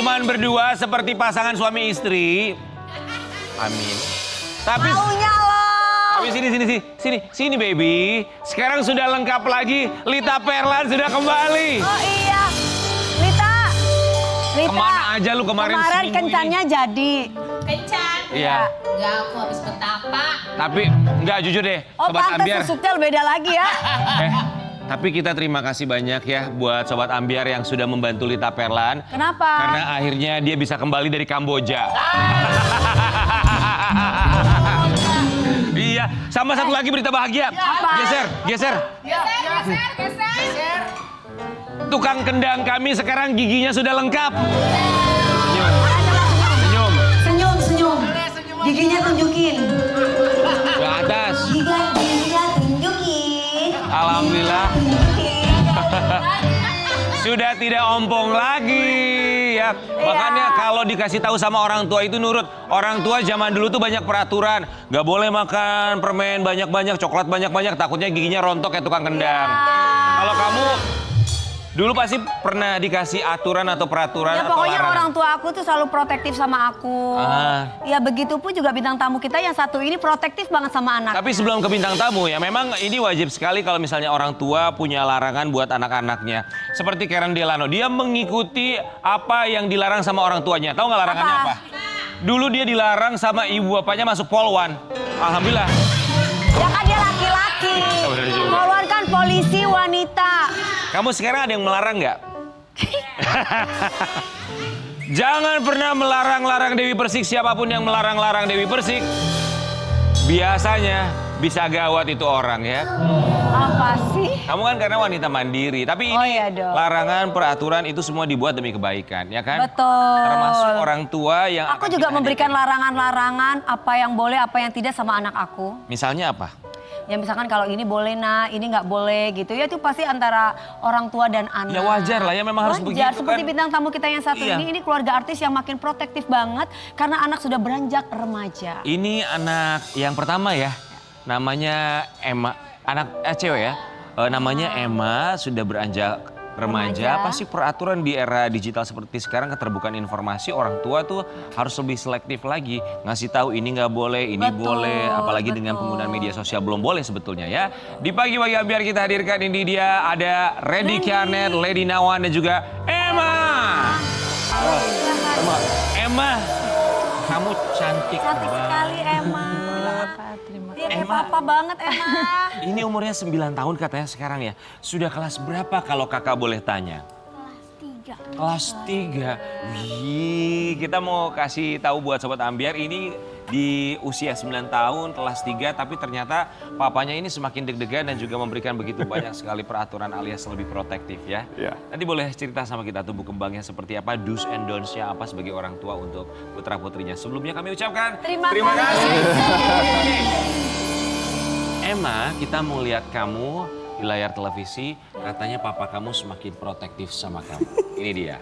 cuman berdua seperti pasangan suami istri. Amin. Tapi maunya lo. Tapi sini baby. Sekarang sudah lengkap lagi. Lita Perlan sudah kembali. Oh iya. Lita. Kemana aja lu kemarin seminggu kencannya ini? jadi. Kencan? Iya. Enggak, aku habis betapa. Tapi enggak jujur deh. Oh Sobat pantas Ambiar. susuknya beda lagi ya. Tapi kita terima kasih banyak ya buat Sobat Ambiar yang sudah membantu Lita Perlan. Kenapa? Karena akhirnya dia bisa kembali dari Kamboja. Iya, sama satu lagi berita bahagia. Apa? Geser. Tukang kendang kami sekarang giginya sudah lengkap. Senyum. Giginya tunjukin. Ke atas. Giginya tunjukin. Alhamdulillah. Sudah tidak ompong lagi ya. Makanya kalau dikasih tahu sama orang tua itu nurut. Orang tua zaman dulu tuh banyak peraturan. Gak boleh makan permen banyak-banyak, coklat banyak-banyak. Takutnya giginya rontok kayak tukang kendang. Kalau kamu dulu pasti pernah dikasih aturan atau peraturan Ya atau pokoknya larangan? orang tua aku tuh selalu protektif sama aku. Ya begitu pun juga bintang tamu kita yang satu ini protektif banget sama anak. Tapi sebelum ke bintang tamu ya, memang ini wajib sekali kalau misalnya orang tua punya larangan buat anak-anaknya. Seperti Karen Delano, dia mengikuti apa yang dilarang sama orang tuanya. Tahu nggak larangannya apa? Dulu dia dilarang sama ibu bapaknya masuk polwan. Alhamdulillah. Ya kan dia laki-laki. bener juga. Polwan kan polisi wanita. Kamu sekarang ada yang melarang nggak? Jangan pernah melarang-larang Dewi Persik. Siapapun yang melarang-larang Dewi Persik, biasanya bisa gawat itu orang ya. Apa sih? Kamu kan karena wanita mandiri, tapi Oh ini iya dong. larangan, peraturan itu semua dibuat demi kebaikan, ya kan? Betul. Termasuk orang tua yang Aku akan juga kita memberikan hadirkan. larangan-larangan apa yang boleh, apa yang tidak sama anak aku. Misalnya apa? Ya misalkan kalau ini boleh ini nggak boleh gitu. Ya itu pasti antara orang tua dan anak. Ya wajar lah ya, memang harus begitu Seperti kan. bintang tamu kita yang satu Iya. ini keluarga artis yang makin protektif banget karena anak sudah beranjak remaja. Ini anak yang pertama ya, namanya Emma, cewek ya. Namanya Emma, sudah beranjak remaja. Pasti peraturan di era digital seperti sekarang, keterbukaan informasi, orang tua tuh harus lebih selektif lagi. Ngasih tahu ini nggak boleh, ini boleh. Apalagi dengan penggunaan media sosial belum boleh sebetulnya ya. Di pagi-pagi biar kita hadirkan ini dia ada Randy Kianet, Lady Nawan dan juga Emma. Emma, kamu cantik Cantik banget. sekali Emma. Dia kayak papa banget Emma. Ini umurnya 9 tahun katanya sekarang ya. Sudah kelas berapa kalau kakak boleh tanya? Kelas 3. Wih, kita mau kasih tahu buat Sobat Ambiar ini di usia 9 tahun, kelas 3. Tapi ternyata papanya ini semakin deg-degan dan juga memberikan begitu banyak sekali peraturan alias lebih protektif ya. Iya. Nanti boleh cerita sama kita tumbuh kembangnya seperti apa, do's and don'ts-nya apa sebagai orang tua untuk putra-putrinya. Sebelumnya kami ucapkan Terima kasih. Emma, kita mau lihat kamu di layar televisi, katanya papa kamu semakin protektif sama kamu. Ini dia.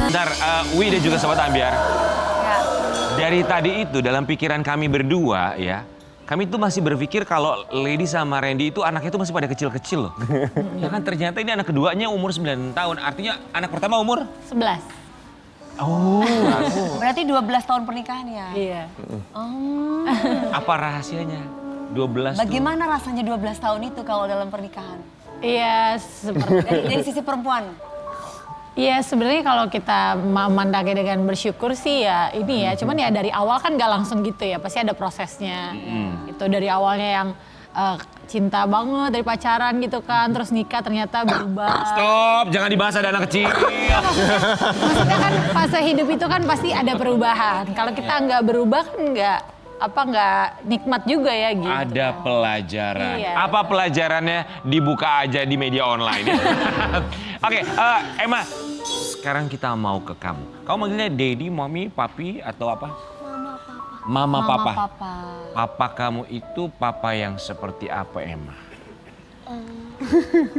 Bentar, Wi dan juga Sobat Ambiar. Ya. Dari tadi itu dalam pikiran kami berdua ya, kami tuh masih berpikir kalau Lady sama Randy itu anaknya tuh masih pada kecil-kecil loh. Ya kan ternyata ini anak keduanya umur 9 tahun, artinya anak pertama umur? 11. Oh. Berarti 12 tahun pernikahan ya? Iya. Oh. Apa rahasianya? 12 tuh. Bagaimana rasanya 12 tahun itu kalau dalam pernikahan? Iya, seperti Dari sisi perempuan? Iya, sebenarnya kalau kita memandangnya dengan bersyukur sih ya ini ya. Cuman ya dari awal kan nggak langsung gitu ya. Pasti ada prosesnya. Itu dari awalnya yang cinta banget dari pacaran gitu kan. Terus nikah ternyata berubah. Stop, jangan dibahas ada anak kecil. Maksudnya kan fase hidup itu kan pasti ada perubahan. Kalau kita nggak berubah kan nggak nikmat juga ya gitu. Ada pelajaran. Iya. Apa pelajarannya? Dibuka aja di media online. Oke, Emma, sekarang kita mau ke kamu. Kamu manggilnya Daddy, Mommy, Papi, atau apa? Mama, Papa. Papa kamu itu papa yang seperti apa, Emma?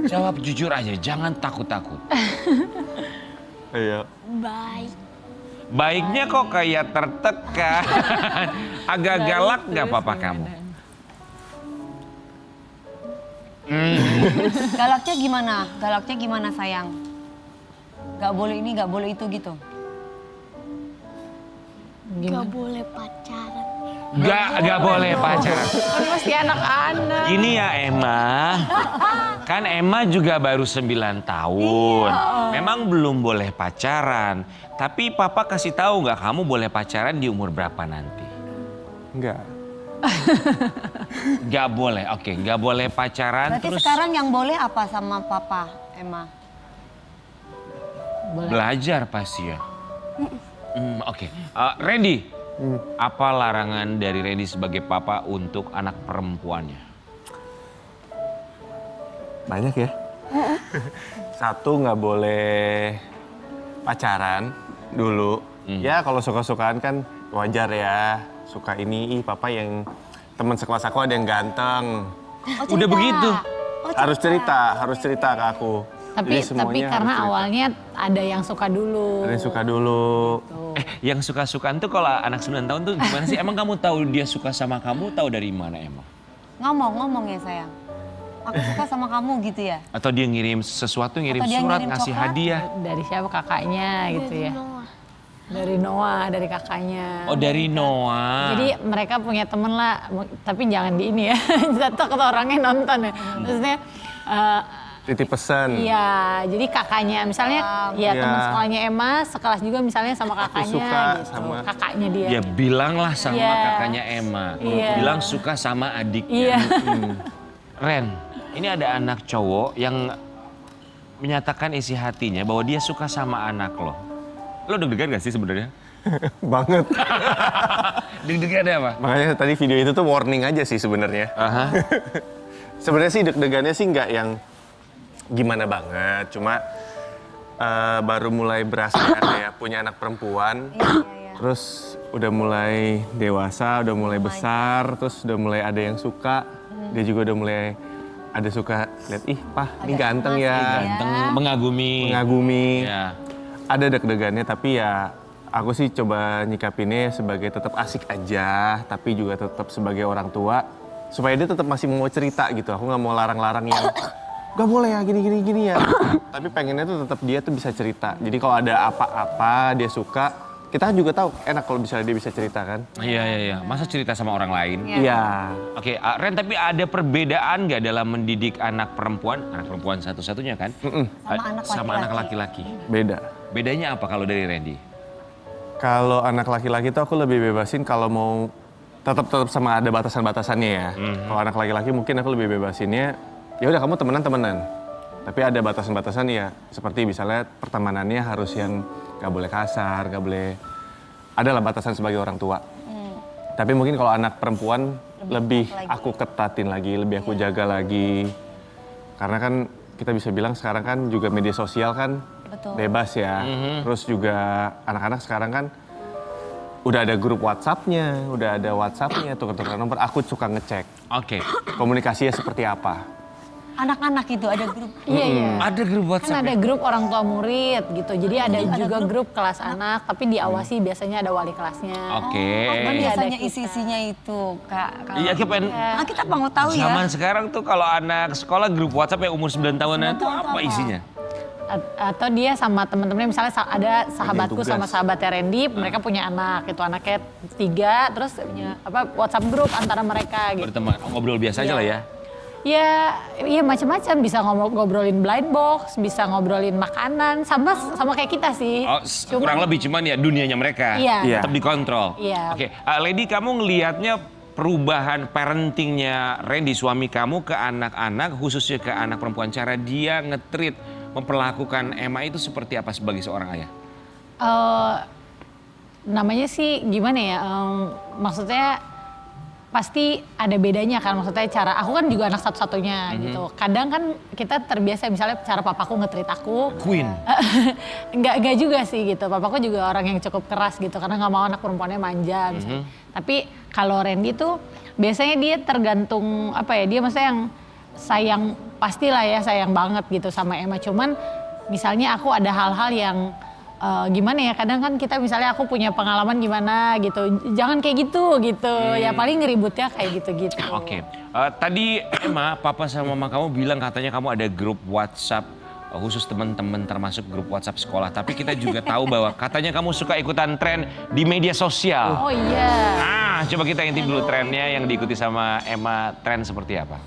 Jawab jujur aja, jangan takut-takut. Iya. Baik. Baiknya kok kayak tertekan. Agak galak nggak papa kamu? Galaknya gimana? Galaknya gimana sayang? Gak boleh ini, gak boleh itu gitu. Gak boleh pacaran. Gak boleh pacaran. Kan masih anak-anak. Gini ya Emma, kan Emma juga baru 9 tahun. Memang belum boleh pacaran. Tapi papa kasih tahu nggak kamu boleh pacaran di umur berapa nanti? Enggak. Gak boleh, oke, gak boleh pacaran. Berarti terus sekarang yang boleh apa sama papa, Emma? belajar pasti ya. Oke. Randy, apa larangan dari Randy sebagai papa untuk anak perempuannya? Banyak ya. Satu, nggak boleh pacaran dulu. Ya kalau suka-sukaan kan wajar ya. Suka ini, papa yang teman sekelas aku ada yang ganteng. Oh, Udah cerita. begitu? Oh, Harus cerita ke aku. Tapi Jadi semuanya karena harus cerita. awalnya ada yang suka dulu. Ada yang suka dulu. Yang suka-sukaan tuh kalau anak 9 tahun tuh gimana sih? Emang kamu tahu dia suka sama kamu, tahu dari mana emang? Ngomong ya sayang. Aku suka sama kamu gitu ya. Atau dia ngirim sesuatu, ngirim Atau dia surat, ngirim ngasih coklat? hadiah? Dari siapa kakaknya gitu ya. Dari Noah, dari kakaknya. Oh dari Noah. Jadi mereka punya temen lah, tapi jangan di ini ya. Takut orangnya nonton ya. Maksudnya Titip pesan. iya, jadi kakaknya misalnya ya Iya. teman sekolahnya Emma sekelas juga misalnya sama kakaknya suka gitu. sama- Kakaknya dia. Ya bilanglah sama Iya. kakaknya Emma. Iya. Bilang suka sama adiknya. Iya. Ren, ini ada anak cowok yang menyatakan isi hatinya bahwa dia suka sama anak lo. Lo deg-degan gak sih sebenarnya? Banget. Deg-degan ada apa? Makanya tadi video itu tuh warning aja sih sebenarnya. Aha. Sebenarnya sih deg-degannya sih nggak yang gimana banget, cuma baru mulai berasa kayak punya anak perempuan, terus udah mulai dewasa, udah mulai besar, terus udah mulai ada yang suka, dia juga udah mulai ada suka lihat, ih pah ini ganteng ya, Ganteng, mengagumi. mengagumi, Ya. ada deg-degannya tapi ya aku sih coba nyikapinnya sebagai tetap asik aja, tapi juga tetap sebagai orang tua supaya dia tetap masih mau cerita gitu. Aku nggak mau larang-larang yang gak boleh ya gini ya. Tapi pengennya tuh tetap dia tuh bisa cerita. Jadi kalau ada apa-apa dia suka, kita kan juga tahu enak kalau misalnya dia bisa cerita kan. Iya. Masa cerita sama orang lain? Iya. Oke, Ren, tapi ada perbedaan nggak dalam mendidik anak perempuan? Anak perempuan satu-satunya kan? Sama anak Sama laki-laki. anak laki-laki. Beda. Bedanya apa kalau dari Randy? Kalau anak laki-laki tuh aku lebih bebasin kalau mau tetap sama ada batasan-batasannya ya. Kalau anak laki-laki mungkin aku lebih bebasinnya, ya udah kamu temenan. Tapi ada batasan-batasan ya, seperti misalnya pertemanannya harus yang gak boleh kasar, gak boleh, adalah batasan sebagai orang tua. Tapi mungkin kalau anak perempuan lebih aku ketatin lagi, lebih aku jaga lagi. Karena kan kita bisa bilang sekarang kan juga media sosial kan bebas ya. Terus juga anak-anak sekarang kan udah ada grup WhatsApp-nya, tukar-tukar nomor. Aku suka ngecek Oke. komunikasinya seperti apa. Anak-anak itu ada grup. Iya. Ada grup Kan WhatsApp ada ya? grup orang tua murid gitu. Jadi ada juga grup kelas anak, tapi diawasi biasanya ada wali kelasnya. Oke. Kan Iya, biasanya ada kita. isi-isinya itu, Kak. Kalau- Iya, kita pengen... kita mau tahu ya. Zaman sekarang tuh kalau anak sekolah grup WhatsApp yang umur 9 tahunan itu apa isinya? Atau dia sama temen-temennya misalnya ada sahabatku tugas. sama sahabatnya Randy, mereka punya anak, itu anaknya 3, terus WhatsApp grup antara mereka gitu. Berteman, ngobrol biasa aja lah ya. Ya, iya macam-macam, bisa ngobrolin blind box, bisa ngobrolin makanan, sama kayak kita sih. Oh, kurang lebih cuman ya dunianya mereka. Iya. Tetap dikontrol. Iya. Oke, Lady, kamu ngelihatnya perubahan parentingnya Randy, suami kamu, ke anak-anak, khususnya ke anak perempuan, cara dia nge-treat, memperlakukan Emma itu seperti apa sebagai seorang ayah? Namanya sih gimana ya, maksudnya pasti ada bedanya kan, maksudnya cara, aku kan juga anak satu-satunya gitu. Kadang kan kita terbiasa misalnya cara papaku nge-treat aku. Queen. Enggak juga sih gitu, papaku juga orang yang cukup keras gitu karena nggak mau anak perempuannya manja misalnya. Tapi kalau Randy tuh biasanya dia tergantung apa ya, dia maksudnya yang sayang, pastilah ya sayang banget gitu sama Emma. Cuman misalnya aku ada hal-hal yang gimana ya, kadang kan kita misalnya aku punya pengalaman gimana gitu, jangan kayak gitu ya paling ngeributnya kayak gitu-gitu. Oke, tadi Emma, papa sama mama kamu bilang katanya kamu ada grup WhatsApp khusus teman-teman termasuk grup WhatsApp sekolah. Tapi kita juga tahu bahwa katanya kamu suka ikutan tren di media sosial. Oh iya. Coba kita intip dulu trennya yang diikuti sama Emma, tren seperti apa?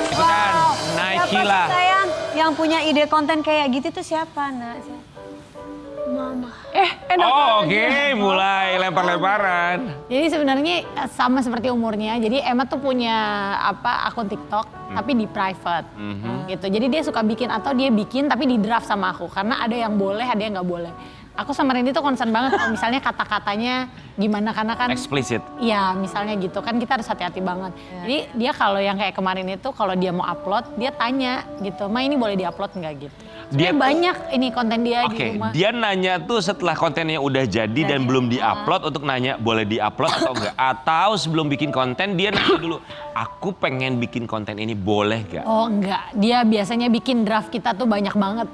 Ikutan, Naikila. Siapa sih, sayang yang punya ide konten kayak gitu tuh siapa, Nak? Mama. Enak Oke, mulai lempar-lemparan. Jadi sebenarnya sama seperti umurnya. Jadi Emma tuh punya akun TikTok tapi di private gitu. Jadi dia suka bikin atau dia bikin tapi di draft sama aku karena ada yang boleh, ada yang nggak boleh. Aku sama Randy tuh concern banget kalau misalnya kata-katanya gimana karena kan Eksplisit. iya misalnya gitu kan kita harus hati-hati banget. Jadi dia kalau yang kayak kemarin itu kalau dia mau upload dia tanya gitu, "Ma ini boleh diupload nggak?" gitu. Dia banyak ini konten dia di Oke, rumah. dia nanya tuh setelah kontennya udah jadi dan belum diupload untuk nanya boleh diupload atau enggak. Atau sebelum bikin konten dia nanya dulu, aku pengen bikin konten ini boleh gak? Oh enggak, dia biasanya bikin draft kita tuh banyak banget.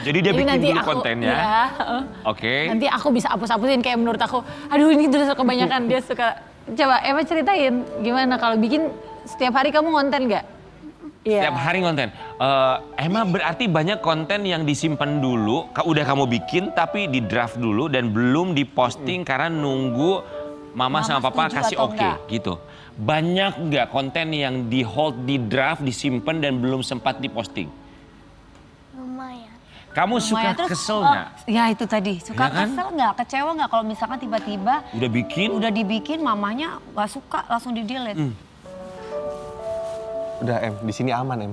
Jadi dia bikin nanti dulu kontennya? Iya. Oke. Nanti aku bisa hapus-hapusin kayak menurut aku, aduh ini terus kebanyakan dia suka. Coba Emma ceritain gimana kalau bikin setiap hari kamu konten nggak? Iya. Setiap hari konten. Emma berarti banyak konten yang disimpan dulu, udah kamu bikin tapi di draft dulu dan belum diposting karena nunggu mama sama papa setuju kasih atau oke enggak? gitu. Banyak nggak konten yang di hold di draft, disimpan dan belum sempat diposting? Lumayan. Kamu suka Terus, kesel nggak? Ya itu tadi, suka Ya kan? kesel nggak, kecewa nggak kalau misalkan tiba-tiba Udah bikin? udah dibikin mamanya nggak suka langsung di delete. Udah Em, di sini aman Em.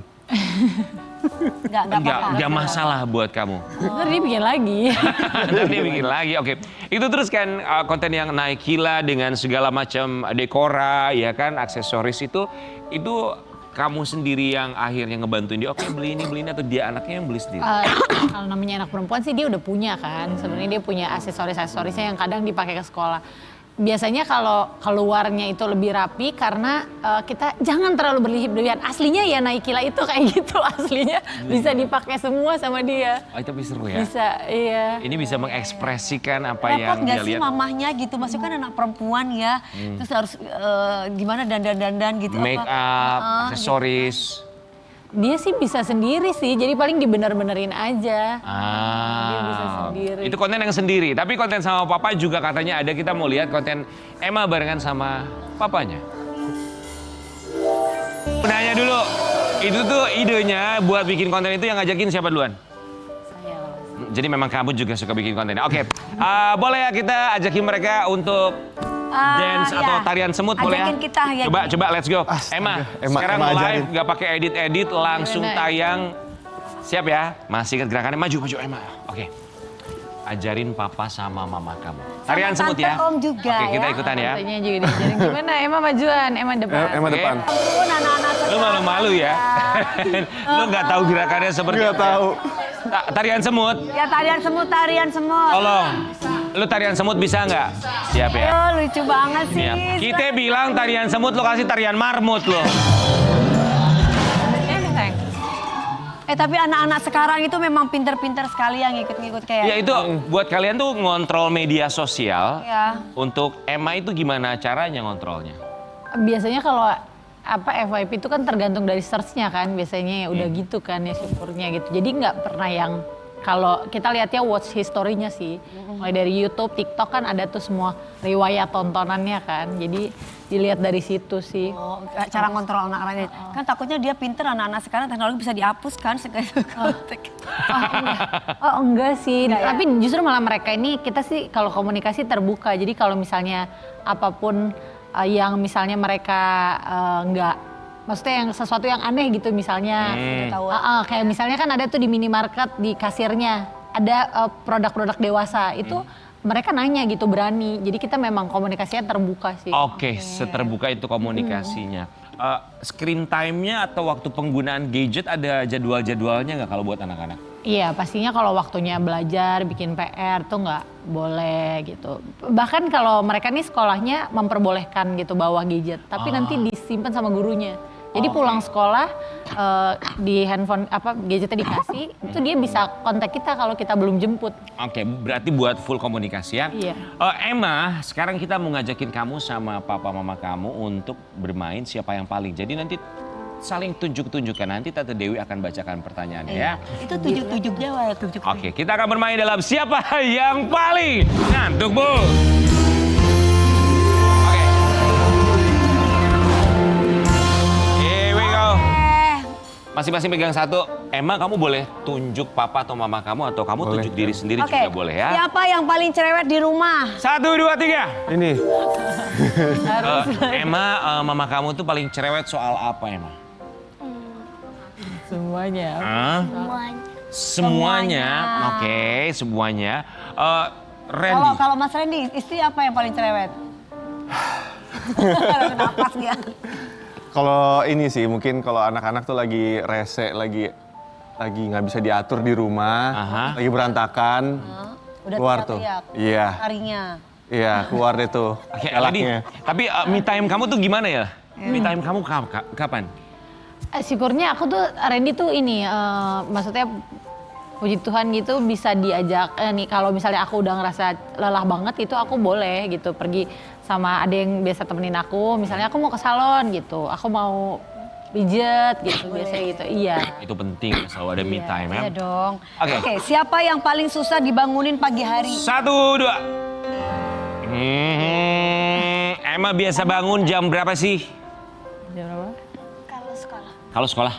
Nggak apa-apa. Nggak masalah buat kamu. Ntar dia bikin lagi. Dan dia bikin lagi, oke. Itu terus kan konten yang Naikila dengan segala macam dekora, ya kan, aksesoris itu kamu sendiri yang akhirnya ngebantuin dia, oke beli ini, atau dia anaknya yang beli sendiri? Kalau namanya anak perempuan sih dia udah punya kan. Sebenarnya dia punya aksesoris-aksesorisnya yang kadang dipakai ke sekolah. Biasanya kalau keluarnya itu lebih rapi karena kita jangan terlalu berlebihan. Aslinya ya Naikila itu kayak gitu aslinya. Bisa dipakai semua sama dia. Oh, tapi seru ya? Bisa, iya. Ini bisa mengekspresikan apa Repot yang nggak dia sih lihat. mamahnya gitu, maksudnya kan anak perempuan ya, terus harus gimana dandan-dandan gitu. Make up, aksesoris. Dia sih bisa sendiri sih, jadi paling dibener-benerin aja. Dia bisa sendiri. Itu konten yang sendiri, tapi konten sama papa juga katanya ada. Kita mau lihat konten Emma barengan sama papanya. Nanya dulu, itu tuh idenya buat bikin konten itu yang ngajakin siapa duluan? Saya loh. Jadi memang kamu juga suka bikin konten. Oke, boleh ya kita ajakin mereka untuk dance atau tarian semut, boleh ya? Ajakin kita ya. Coba let's go. Emma, sekarang Emma live, ajarin. nggak pakai edit langsung Gimana? tayang. Siap ya? Masih ingat gerakannya, maju Emma. Oke. Ajarin papa sama mama kamu. Tarian semut ya. Tante Om juga Oke, kita ya. ikutan ya. Tantenya juga diajarin gimana, Emma majuan, Emma depan. Emma Oke. depan. Ampun anak-anak Lu sekarang. malu-malu ya. Lu nggak tahu gerakannya seperti Nggak apa ya? tahu. Tarian semut. Ya tarian semut. Tolong. Lu tarian semut bisa nggak? Siap ya. Oh, lucu banget sih. Siap. Kita bilang tarian semut, lo kasih tarian marmut lo. Tapi anak-anak sekarang itu memang pinter-pinter sekali yang ngikut-ngikut kayak. Ya itu buat kalian tuh ngontrol media sosial. Ya. Untuk Emma itu gimana caranya ngontrolnya? Biasanya kalau FYP itu kan tergantung dari search-nya kan, biasanya ya udah gitu kan ya syukurnya gitu. Jadi nggak pernah yang kalau kita lihatnya watch history-nya sih. Mulai dari YouTube, TikTok kan ada tuh semua riwayat tontonannya kan. Jadi dilihat dari situ sih. Oh, cara ngontrol anak-anaknya. Kan takutnya dia pinter anak-anak sekarang teknologi bisa dihapus kan segala. Oh enggak sih, Enggak ya? tapi justru malah mereka ini kita sih kalau komunikasi terbuka. Jadi kalau misalnya apapun yang misalnya mereka enggak, maksudnya yang sesuatu yang aneh gitu misalnya. Kayak misalnya kan ada tuh di minimarket di kasirnya ada produk-produk dewasa itu mereka nanya gitu berani. Jadi kita memang komunikasinya terbuka sih. Oke, seterbuka itu komunikasinya. Screen time-nya atau waktu penggunaan gadget ada jadwal-jadwalnya nggak kalau buat anak-anak? Iya, pastinya kalau waktunya belajar, bikin PR tuh nggak boleh gitu. Bahkan kalau mereka nih sekolahnya memperbolehkan gitu bawa gadget, tapi nanti disimpan sama gurunya. Jadi pulang sekolah di handphone gadgetnya dikasih, itu dia bisa kontak kita kalau kita belum jemput. Oke, berarti buat full komunikasi ya. Iya. Emma, sekarang kita mau ngajakin kamu sama papa mama kamu untuk bermain siapa yang paling. Jadi nanti saling tunjuk-tunjukkan. Nanti Tante Dewi akan bacakan pertanyaannya ya. Itu tujuk-tujuk Jawa ya, tujuk. Oke, kita akan bermain dalam siapa yang paling ngantuk, Bu. Oke. Here we go. Masing-masing pegang satu. Emma, kamu boleh tunjuk papa atau mama kamu, atau kamu Boleh. tunjuk diri sendiri Oke, juga boleh ya. siapa yang paling cerewet di rumah? 1, 2, 3. Ini. Emma, mama kamu tuh paling cerewet soal apa, Emma? Semuanya. Hah? Semuanya. Semuanya. Oke, semuanya. Randy. Kalau Mas Randy, istri apa yang paling cerewet? Napas dia. Kalau ini sih mungkin kalau anak-anak tuh lagi rese, lagi nggak bisa diatur di rumah, Aha. lagi berantakan, Udah keluar tuh. teriak-teriak. Iya, Harinya. iya keluar deh tuh. Oke, galaknya. Randy, tapi me time kamu tuh gimana ya? Me time kamu kapan? Syukurnya aku tuh Randy tuh ini maksudnya puji Tuhan gitu bisa diajak nih kalau misalnya aku udah ngerasa lelah banget itu aku boleh gitu pergi sama ada yang biasa temenin aku, misalnya aku mau ke salon gitu, aku mau pijet gitu biasanya gitu. Iya. Itu penting, selalu ada me time ya. Iya dong. Oke. Oke, siapa yang paling susah dibangunin pagi hari? 1, 2. Emma biasa bangun jam berapa sih? Jam berapa? Kalau sekolah Kalau sekolah?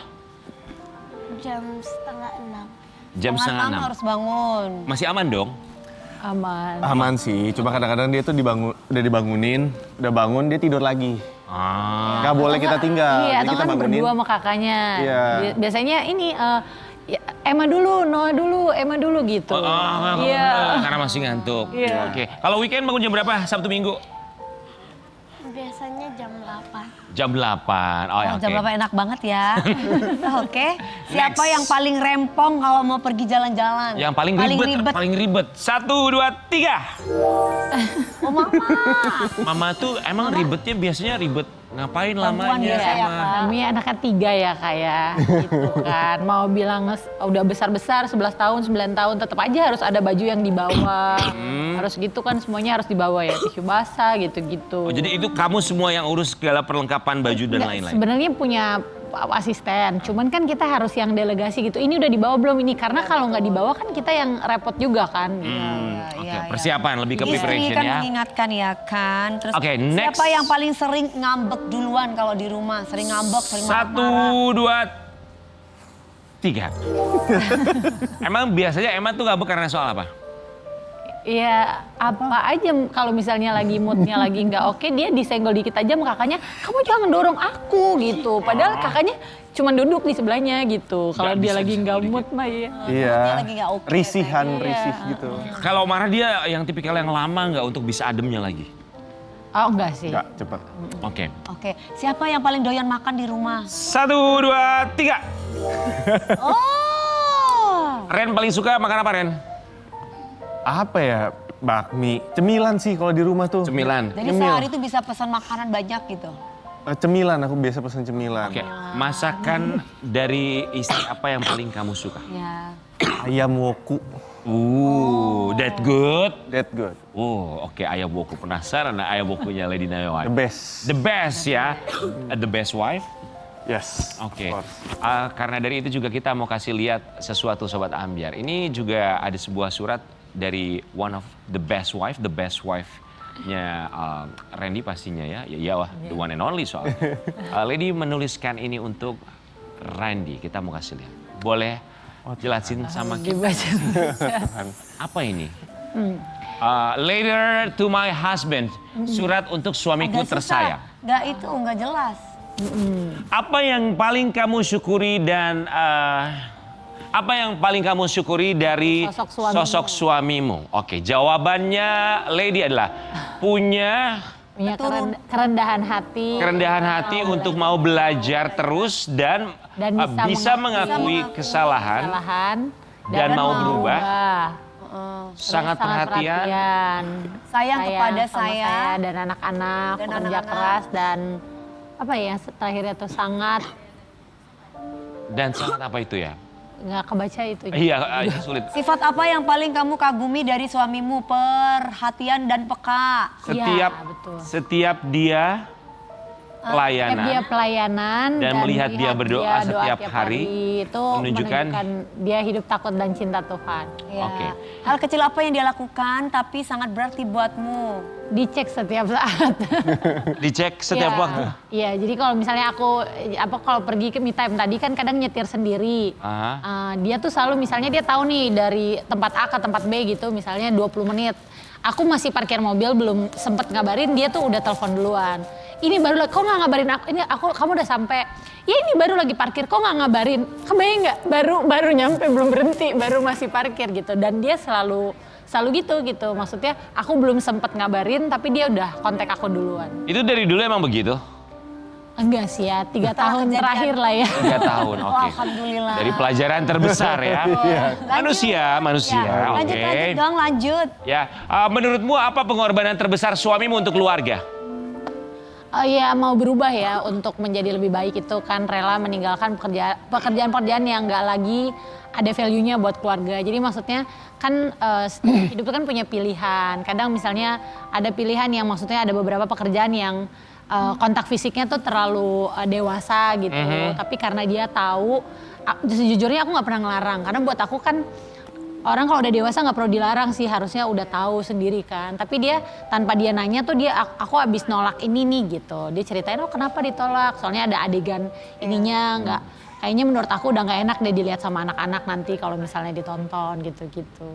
jam setengah 6. Jam setengah 6. Harus bangun. Masih aman dong? Aman. Aman sih, cuma kadang-kadang dia tuh udah dibangunin, udah bangun dia tidur lagi. Ah. Nggak boleh kita tinggal, Iya, jadi atau kita kan bangunin. berdua sama kakaknya. Iya. Biasanya ini ya, Emma dulu, Noah dulu, Emma dulu gitu. Iya. Karena masih ngantuk. Iya. Oke. Kalau weekend bangun jam berapa? Sabtu Minggu? Biasanya jam 8. Jam 8. Oh, ya, Jam oke. berapa enak banget ya. Oke. Siapa yang paling rempong kalau mau pergi jalan-jalan? Yang paling ribet. 1, 2, 3. Oh mama. Mama tuh emang ribetnya biasanya ribet ngapain Perempuan lamanya biasa ya, sama Kak. Kami anaknya 3 ya kayak gitu kan. Mau bilang udah besar-besar 11 tahun, 9 tahun tetap aja harus ada baju yang dibawa. Harus gitu kan semuanya harus dibawa ya, tisu basah gitu-gitu. Oh, jadi itu kamu semua yang urus segala perlengkapan baju dan Nggak, lain-lain? sebenarnya punya asisten, cuman kan kita harus yang delegasi gitu. Ini udah dibawa belum ini? Karena kalau nggak dibawa kan kita yang repot juga kan. Oke, persiapan lebih ke Istri preparation kan ya. mengingatkan ya kan. Terus Oke, next. siapa yang paling sering ngambek duluan kalau di rumah? Sering ngambek, sering 1, marah-marah. 2, 3. Emang biasanya Emma tuh ngambek karena soal apa? Ya apa aja kalau misalnya lagi moodnya lagi nggak oke, dia disenggol dikit aja sama kakaknya, kamu jangan dorong aku gitu. Padahal kakaknya cuma duduk di sebelahnya gitu. Kalau Nggak dia bisa lagi nggak disenggol mood mah ya. Iya, lagi nggak oke risihan, kayaknya. risih gitu. Kalau marah dia yang tipikal yang lama nggak untuk bisa ademnya lagi? Oh enggak sih. Nggak, cepet. Oke. Oke, siapa yang paling doyan makan di rumah? 1, 2, 3. Oh. Ren paling suka makan apa, Ren? Apa ya, bakmi, cemilan sih kalau di rumah tuh. Cemilan. Jadi sehari itu bisa pesan makanan banyak gitu. Cemilan, aku biasa pesen cemilan. Oke, masakan dari istri apa yang paling kamu suka? Ya. Ayam woku, That good. that good. Oke, ayam woku penasaran nah ayam wokunya Lady The Nayawan. best. The best ya. The best wife. Yes. Oke. of course. Karena dari itu juga kita mau kasih lihat sesuatu Sobat Ambyar. Ini juga ada sebuah surat dari one of the best wife-nya Randy pastinya ya. Ya iyalah, the one and only soalnya. Lady menuliskan ini untuk Randy. Kita mau kasih lihat. Boleh jelasin sama kita? Dibaca. Apa ini? Later to my husband. Surat untuk suamiku Agak susah. tersayang. Nggak jelas. Apa yang paling kamu syukuri dan apa yang paling kamu syukuri dari Sosok suamimu. sosok suamimu? Oke, jawabannya Lady adalah punya Punya kerendahan hati. untuk mau belajar terus dan, bisa mengakui kesalahan dan mau berubah. Sangat perhatian. Sayang kepada sama saya. dan anak-anak, Dan pekerja anak-anak. keras dan apa ya terakhirnya tuh sangat Dan sangat apa itu ya? nggak kebaca itu. Iya, sulit. Sifat apa yang paling kamu kagumi dari suamimu? Perhatian dan peka. Setiap betul. setiap dia pelayanan. Dia pelayanan Dan melihat dia berdoa setiap tiap hari, itu menunjukkan dia hidup takut dan cinta Tuhan. Ya. Oke. Hal kecil apa yang dia lakukan tapi sangat berarti buatmu? Dicek setiap saat. Dicek setiap Iya. waktu. Iya, jadi kalau misalnya aku kalau pergi ke me time tadi kan kadang nyetir sendiri. Dia tuh selalu misalnya dia tahu nih dari tempat A ke tempat B gitu misalnya 20 menit. Aku masih parkir mobil belum sempet ngabarin dia tuh udah telepon duluan. Ini baru lagi, kok nggak ngabarin aku? Ini kamu udah sampai. Ya ini baru lagi parkir, kok nggak ngabarin? Kebayang nggak? Baru nyampe belum berhenti, baru masih parkir gitu. Dan dia selalu gitu. Maksudnya aku belum sempet ngabarin tapi dia udah kontak aku duluan. Itu dari dulu emang begitu? Enggak sih ya, 3 Setelah tahun kejadian. terakhir lah ya. 3 tahun, oke. Oh, alhamdulillah. Dari pelajaran terbesar ya. Manusia. Ya, Oke. lanjut dong, lanjut. Ya, menurutmu apa pengorbanan terbesar suamimu untuk keluarga? Ya mau berubah ya untuk menjadi lebih baik itu kan rela meninggalkan pekerjaan-pekerjaan yang nggak lagi ada value-nya buat keluarga. Jadi maksudnya kan hidup itu kan punya pilihan. Kadang misalnya ada pilihan yang maksudnya ada beberapa pekerjaan yang kontak fisiknya tuh terlalu dewasa gitu. Tapi karena dia tahu, sejujurnya aku nggak pernah ngelarang. Karena buat aku kan orang kalau udah dewasa nggak perlu dilarang sih, harusnya udah tahu sendiri kan. Tapi dia tanpa dia nanya tuh aku abis nolak ini nih gitu. Dia ceritain kenapa ditolak, soalnya ada adegan ininya nggak. Kayaknya menurut aku udah nggak enak deh dilihat sama anak-anak nanti kalau misalnya ditonton gitu-gitu.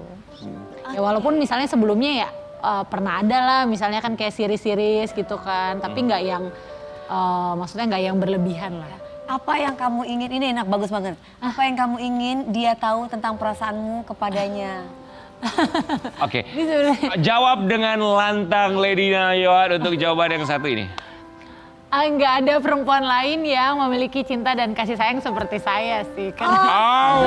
Ya walaupun misalnya sebelumnya ya pernah ada lah misalnya kan kayak series-series gitu kan. Tapi nggak yang maksudnya nggak yang berlebihan lah. Apa yang kamu ingin, ini enak, bagus banget. Apa yang kamu ingin dia tahu tentang perasaanmu kepadanya? Oke, jawab dengan lantang Lady Nayoan untuk jawaban yang satu ini. Nggak ada perempuan lain yang memiliki cinta dan kasih sayang seperti saya sih. Kan? Wow.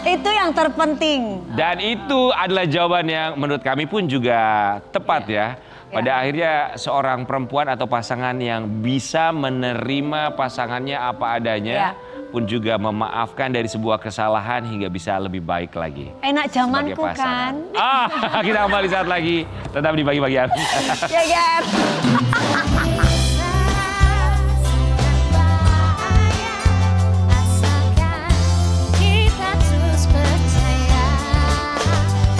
Itu yang terpenting. Dan itu adalah jawaban yang menurut kami pun juga tepat ya. Pada akhirnya seorang perempuan atau pasangan yang bisa menerima pasangannya apa adanya pun juga memaafkan dari sebuah kesalahan hingga bisa lebih baik lagi. Enak zamanku Sebagai pasangan. kan? Kita kembali saat lagi tetap di pagi-pagi hari. Ya kan? Kita terus percaya,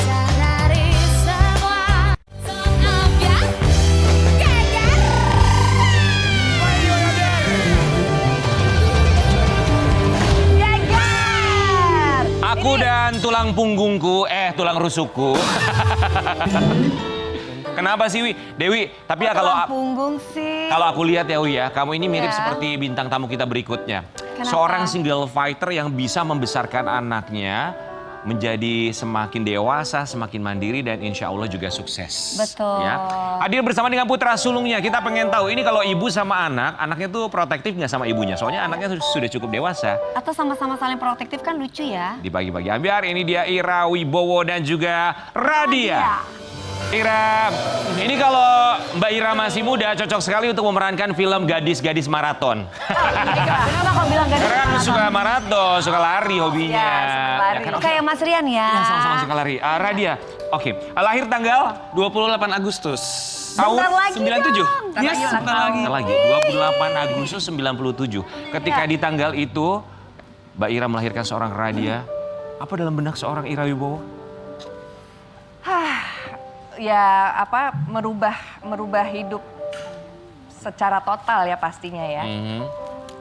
sadari semua. Geger! Aku dan tulang punggungku, tulang rusukku. Kenapa sih Wi? Dewi, tapi ya Tulang punggung sih. kalau aku lihat ya Wi ya, kamu ini mirip seperti bintang tamu kita berikutnya. Kenapa? Seorang single fighter yang bisa membesarkan anaknya menjadi semakin dewasa, semakin mandiri dan insya Allah juga sukses. Betul. Ya. Hadir bersama dengan putra sulungnya, kita pengen tahu ini kalau ibu sama anaknya tuh protektif nggak sama ibunya? Soalnya anaknya sudah cukup dewasa. Atau sama-sama saling protektif kan lucu ya. Di pagi-pagi ambiar, ini dia Ira Wibowo dan juga Radia. Ira, ini kalau Mbak Ira masih muda cocok sekali untuk memerankan film gadis-gadis maraton. Kenapa kau bilang gadis? Karena kan suka maraton, suka lari hobinya. Ya, suka lari. Ya kan, oke. Kayak Mas Rian ya. Ya, sama-sama suka lari. Radia, oke. Lahir tanggal 28 Agustus. tahun Bentar lagi 97. dong. Yes, bentar lagi. Bentar lagi, 28 Agustus 97. Ketika di tanggal itu, Mbak Ira melahirkan seorang Radia. Apa dalam benak seorang Ira Wibowo? Ya apa merubah hidup secara total ya pastinya ya.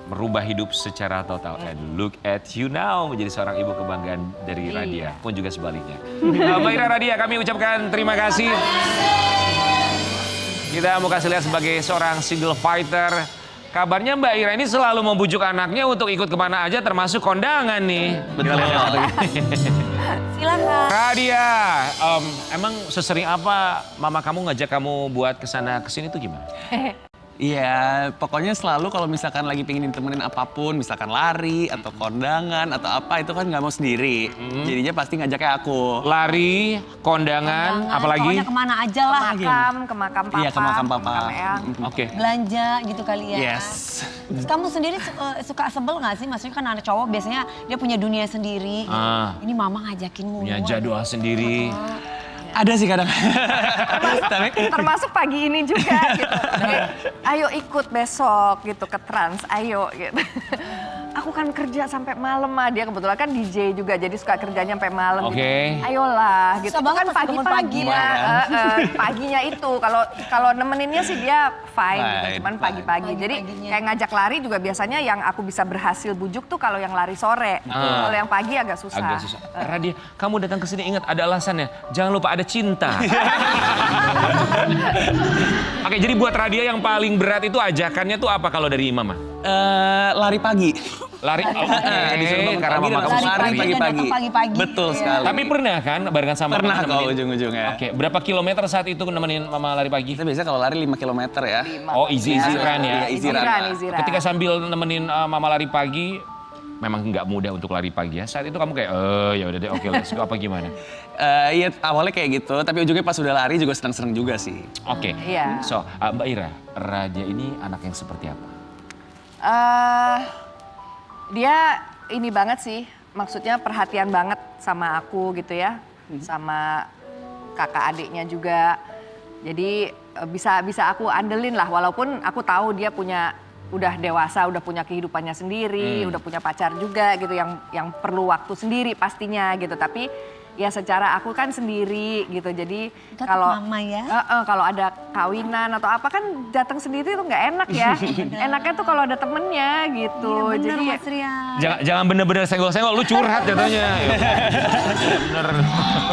Merubah hidup secara total. And look at you now, menjadi seorang ibu kebanggaan dari Radia. Pun juga sebaliknya. Mbak Ira, Radia, kami ucapkan terima kasih. Kita mau kasih lihat sebagai seorang single fighter. Kabarnya Mbak Ira ini selalu membujuk anaknya untuk ikut kemana aja termasuk kondangan nih. Betul ya? Silakan. Radia, emang sesering apa mama kamu ngajak kamu buat kesana kesini tuh gimana? Iya, pokoknya selalu kalau misalkan lagi pengen ditemenin apapun, misalkan lari atau kondangan atau apa, itu kan nggak mau sendiri. Jadinya pasti ngajaknya aku. Lari, kondangan, apalagi? Pokoknya kemana aja lah. Ke makam papa. Iya, ke makam papa. makam eyang. Oke. Belanja gitu kali ya. Yes. Kamu sendiri suka sebel gak sih? Maksudnya kan anak cowok biasanya dia punya dunia sendiri. Gitu. Ini mama ngajakin mulu. Punya jadwal sendiri. Ada sih kadang. Tapi Termasuk pagi ini juga gitu. Kayak, ayo ikut besok gitu ke Trans, ayo gitu. Aku kan kerja sampai malam mah, dia kebetulan kan DJ juga jadi suka kerjanya sampai malam Oke. gitu. Ayolah gitu. Susah Itu banget kan pas ketemu pagi-pagi pagi ya. ya. Paginya itu kalau nemeninnya sih dia fine gitu, Fine, cuman fine. pagi-pagi. Jadi Pagi-paginya. kayak ngajak lari juga biasanya yang aku bisa berhasil bujuk tuh kalau yang lari sore. Kalau yang pagi agak susah. Agak susah. Radia, kamu datang ke sini ingat ada alasannya. Jangan lupa ada cinta. Oke, jadi buat Radia yang paling berat itu ajakannya tuh apa kalau dari Mama? lari pagi. Lari. Oke, Disuruh bangun karena pagi Mama dan kamu lari sendiri. dan pagi-pagi. datang pagi-pagi. Betul Iya. sekali. Tapi pernah kan barengan sama Pernah Mama kok nemenin? ujung-ujungnya. Oke, berapa kilometer saat itu nemenin Mama lari pagi? Kita biasanya kalau lari 5 km ya. Oh, easy run ya. Iya, easy run. Easy run. Ketika sambil nemenin Mama lari pagi, memang nggak mudah untuk lari pagi ya. Saat itu kamu kayak, ya udah deh, oke, let's go, apa gimana? Iya awalnya kayak gitu, tapi ujungnya pas udah lari juga senang-senang juga sih. Oke, Iya. so Mbak Ira, Radia ini anak yang seperti apa? Dia ini banget sih, maksudnya perhatian banget sama aku gitu ya, sama kakak adiknya juga. Jadi bisa aku andelin lah, walaupun aku tahu dia udah dewasa, udah punya kehidupannya sendiri, udah punya pacar juga gitu, yang perlu waktu sendiri pastinya gitu. Tapi ya secara aku kan sendiri gitu, jadi Tetap kalau mama ya. kalau ada kawinan atau apa kan datang sendiri tuh nggak enak ya. Enaknya tuh kalau ada temennya gitu. Iya, bener, Jadi Mas Rian. Jangan bener-bener senggol-senggol, lu curhat jatuhnya. Bener.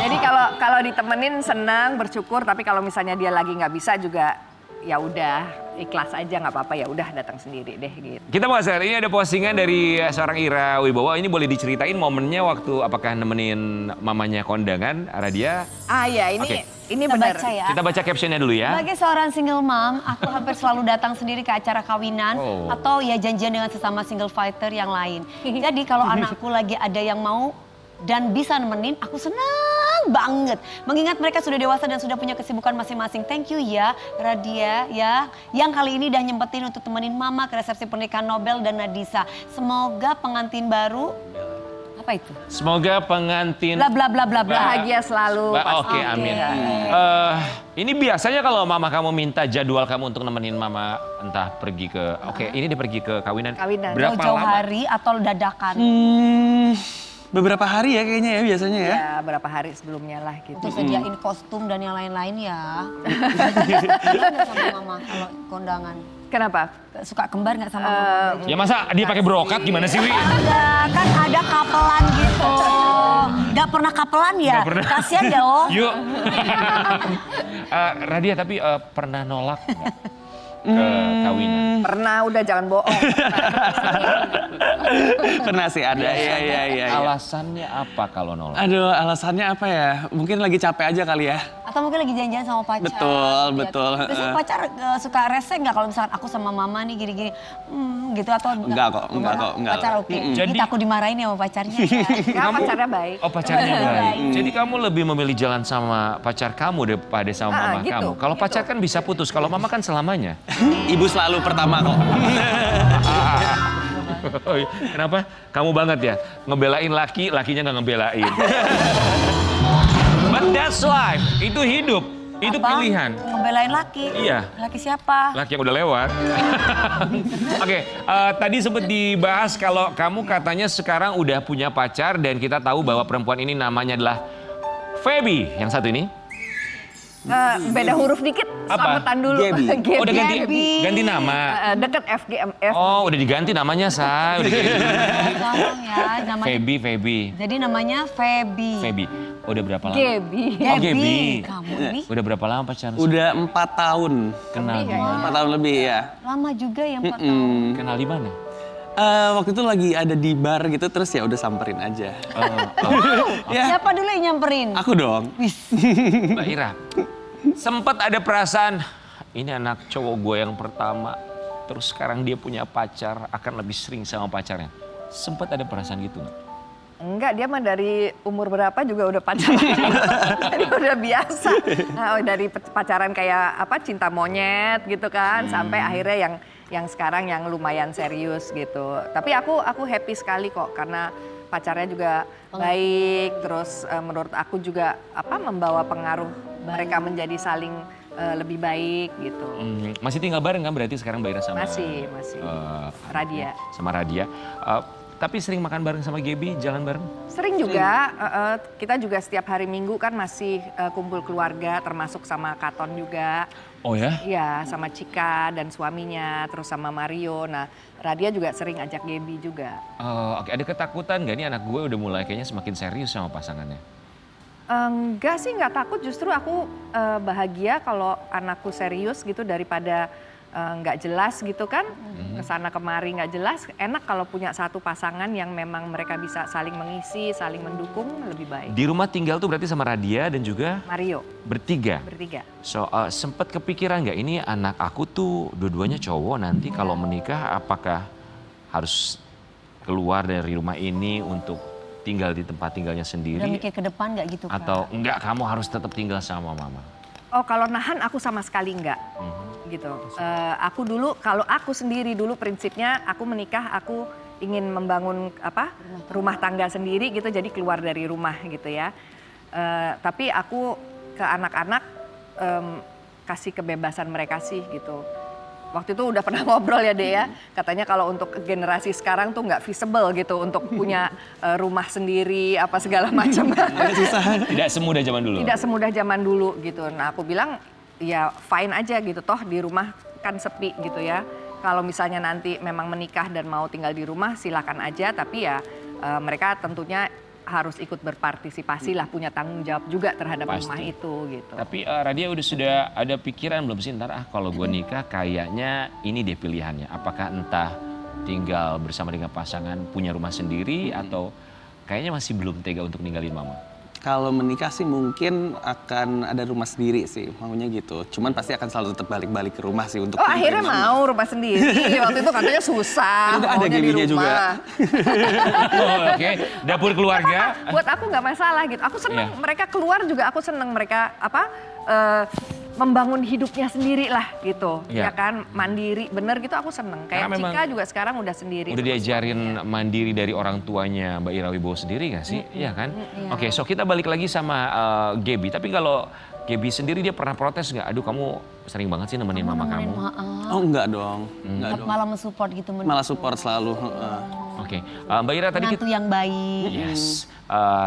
Jadi kalau ditemenin senang, bersyukur, tapi kalau misalnya dia lagi nggak bisa juga ya udah ikhlas aja, nggak apa-apa, ya udah datang sendiri deh gitu. Kita mau share, ini ada postingan dari seorang Ira Wibowo. Ini boleh diceritain momennya waktu apakah nemenin mamanya kondangan, Radia? Ah ya ini Oke. ini Kita benar. baca ya. Kita baca captionnya dulu ya. Sebagai seorang single mom, aku hampir selalu datang sendiri ke acara kawinan Oh. atau ya janjian dengan sesama single fighter yang lain. Jadi kalau anakku lagi ada yang mau dan bisa nemenin, aku senang banget. Mengingat mereka sudah dewasa dan sudah punya kesibukan masing-masing. Thank you ya Radia ya, yang kali ini udah nyempetin untuk temenin mama ke resepsi pernikahan Nobel dan Nadisa. Semoga pengantin baru, apa itu? Semoga pengantin... Bla bla bla bla bla. Bahagia selalu. Oke, pasti. amin. Ya. Ini biasanya kalau mama kamu minta jadwal kamu untuk nemenin mama entah pergi ke... Oke, ini dia pergi ke kawinan. Kawinan. Berapa Jauh-jauh lama? hari atau dadakan. Beberapa hari ya kayaknya ya biasanya ya. Ya berapa hari sebelumnya lah gitu. Untuk sediain kostum dan yang lain-lain ya. Nggak sama mama kalau kondangan. Kenapa? Suka kembar nggak sama mama? Ya masa dia pakai brokat gimana sih, Wi? Ada, kan ada kapelan gitu. Gak pernah kapelan ya? Nggak pernah. Kasian deh lo. Yuk. Radia tapi pernah nolak nggak ke kawinan? Pernah, udah jangan bohong. Pernah sih ada, iya. Alasannya apa kalau nolak? Aduh, alasannya apa ya? Mungkin lagi capek aja kali ya. Atau mungkin lagi janjian sama pacar. Betul. Terus pacar suka rese nggak kalau misalkan aku sama mama nih gini-gini. Gitu atau Enggak kok, enggak. Pacar oke. Jadi- Jadi takut dimarahin ya sama pacarnya. Ya. Ya pacarnya baik. Oh pacarnya baik. Jadi kamu lebih memilih jalan sama pacar kamu daripada sama mama gitu, kamu. Kalau gitu. pacar kan bisa putus, kalau mama kan selamanya. Ibu selalu pertama kok. Kenapa? Kamu banget ya, ngebelain laki, lakinya nggak ngebelain. But that's life, itu hidup, itu Apa? pilihan. Ngebelain laki. Iya. Laki siapa? Laki yang udah lewat. Oke, tadi sempat dibahas kalau kamu katanya sekarang udah punya pacar dan kita tahu bahwa perempuan ini namanya adalah Feby. Yang satu ini? Beda huruf dikit, Apa? selamatan dulu. Gaby. Oh, udah ganti, Gaby. ganti nama. Deket FGMF. Oh, udah diganti namanya, Say. Udah diganti. Tolong ya namanya. Feby. Jadi namanya Feby. Feby. Udah berapa lama? Gaby. Oh, Gaby. Kamu nih Udah berapa lama pacaran? Udah 4 tahun. Kenal di mana? 4 tahun lebih ya. lama juga ya 4 tahun. Kenal di mana? Waktu itu lagi ada di bar gitu terus ya udah samperin aja. Ya, Siapa dulu yang nyamperin? aku dong. Mbak Ira, sempat ada perasaan ini anak cowok gue yang pertama, terus sekarang dia punya pacar, akan lebih sering sama pacarnya. Sempat ada perasaan gitu nggak? Enggak, dia mah dari umur berapa juga udah pacaran. Jadi udah biasa. Nah, dari pacaran kayak apa cinta monyet gitu kan, sampai akhirnya yang sekarang yang lumayan serius gitu. Tapi aku happy sekali kok karena pacarnya juga baik, terus menurut aku juga membawa pengaruh mereka menjadi saling lebih baik gitu. Masih tinggal bareng kan berarti sekarang Mbak Ira sama Masih Radia. sama Radia. Tapi sering makan bareng sama Gaby, jalan bareng? Sering juga, kita juga setiap hari Minggu kan masih kumpul keluarga, termasuk sama Katon juga. Oh ya? Iya, sama Cika dan suaminya, terus sama Mario. Nah, Radia juga sering ajak Gaby juga. Oke, ada ketakutan nggak nih anak gue udah mulai kayaknya semakin serius sama pasangannya? Enggak sih, nggak takut. Justru aku bahagia kalau anakku serius gitu daripada nggak jelas gitu kan. Kesana kemari nggak jelas. Enak kalau punya satu pasangan yang memang mereka bisa saling mengisi, saling mendukung, lebih baik. Di rumah tinggal tuh berarti sama Radia dan juga Mario, bertiga? bertiga. So, sempet kepikiran nggak ini anak aku tuh dua-duanya cowok nanti kalau menikah apakah harus keluar dari rumah ini untuk tinggal di tempat tinggalnya Udah sendiri? mikir ke depan nggak gitu, Kak? Atau enggak kamu harus tetap tinggal sama mama? Oh, kalau nahan aku sama sekali enggak. Gitu. Aku dulu, kalau aku sendiri dulu prinsipnya aku menikah, aku ingin membangun rumah tangga sendiri gitu, jadi keluar dari rumah gitu ya. Tapi aku ke anak-anak kasih kebebasan mereka sih gitu. Waktu itu udah pernah ngobrol ya Dea, katanya kalau untuk generasi sekarang tuh nggak feasible gitu untuk punya rumah sendiri apa segala macam. Tidak semudah zaman dulu? Tidak semudah zaman dulu gitu. Nah aku bilang ya fine aja gitu, toh di rumah kan sepi gitu ya. Kalau misalnya nanti memang menikah dan mau tinggal di rumah silakan aja, tapi ya mereka tentunya harus ikut berpartisipasi lah, punya tanggung jawab juga terhadap Pasti. rumah itu gitu. Tapi Radia sudah ada pikiran belum sih ntar kalau gue nikah kayaknya ini deh pilihannya. Apakah entah tinggal bersama dengan pasangan punya rumah sendiri atau kayaknya masih belum tega untuk ninggalin mama? Kalau menikah sih mungkin akan ada rumah sendiri sih, maunya gitu. Cuman pasti akan selalu tetap balik-balik ke rumah sih untuk Oh akhirnya nyamperin mama. mau rumah sendiri, waktu itu katanya susah, Itu ada maunya di Gaby-nya juga. rumah. Oh, oke, dapur keluarga. Buat aku nggak masalah gitu, aku seneng Iya. mereka keluar juga aku seneng mereka membangun hidupnya sendiri lah gitu, Iya. ya kan mandiri bener gitu aku seneng. Kayak Karena memang Cika juga sekarang udah sendiri. Udah sama diajarin suaminya. mandiri dari orang tuanya Mbak Ira Wibowo sendiri gak sih? Iya kan? Oke, so kita balik lagi sama Gaby. Tapi kalau Gaby sendiri dia pernah protes nggak? Aduh kamu sering banget sih nemenin mama kamu. Oh enggak dong, enggak dong. Malah mensupport gitu. Malah support selalu. Oke, Mbak Ira tadi kita... Menantu yang baik. Yes.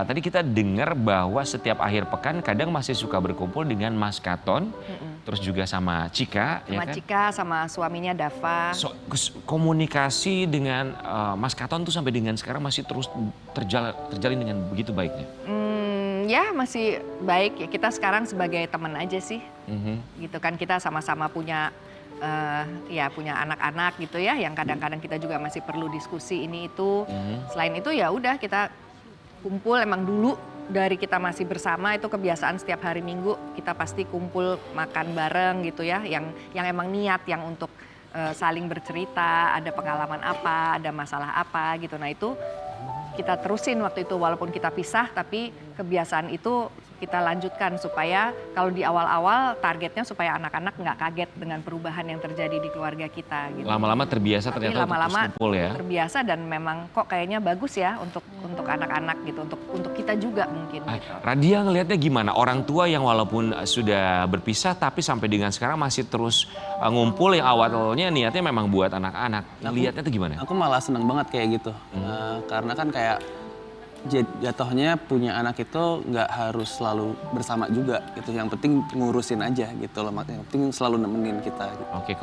Tadi kita dengar bahwa setiap akhir pekan kadang masih suka berkumpul dengan Mas Katon, terus juga sama Cika, Sama ya kan? Cika sama suaminya Dava. So, komunikasi dengan Mas Katon tuh sampai dengan sekarang masih terus terjalin dengan begitu baiknya. Ya masih baik ya, kita sekarang sebagai teman aja sih. Gitu kan kita sama-sama punya punya anak-anak gitu ya, yang kadang-kadang kita juga masih perlu diskusi ini itu. Selain itu ya udah kita kumpul, emang dulu dari kita masih bersama itu kebiasaan setiap hari Minggu kita pasti kumpul makan bareng gitu ya, yang emang niat yang untuk saling bercerita, ada pengalaman apa, ada masalah apa gitu. Nah itu kita terusin waktu itu walaupun kita pisah, tapi kebiasaan itu kita lanjutkan supaya kalau di awal-awal targetnya supaya anak-anak nggak kaget dengan perubahan yang terjadi di keluarga kita gitu. Lama-lama terbiasa Tapi ternyata untuk lama-lama terus kumpul ya. terbiasa dan memang kok kayaknya bagus ya untuk anak-anak gitu, untuk kita juga mungkin. Gitu. Radia ngelihatnya gimana? Orang tua yang walaupun sudah berpisah tapi sampai dengan sekarang masih terus ngumpul yang awalnya niatnya memang buat anak-anak. Lihatnya tuh gimana? Aku malah seneng banget kayak gitu. Karena kan kayak jatuhnya punya anak itu nggak harus selalu bersama juga gitu. Yang penting ngurusin aja gitu loh. Yang penting selalu nemenin kita gitu. Oke,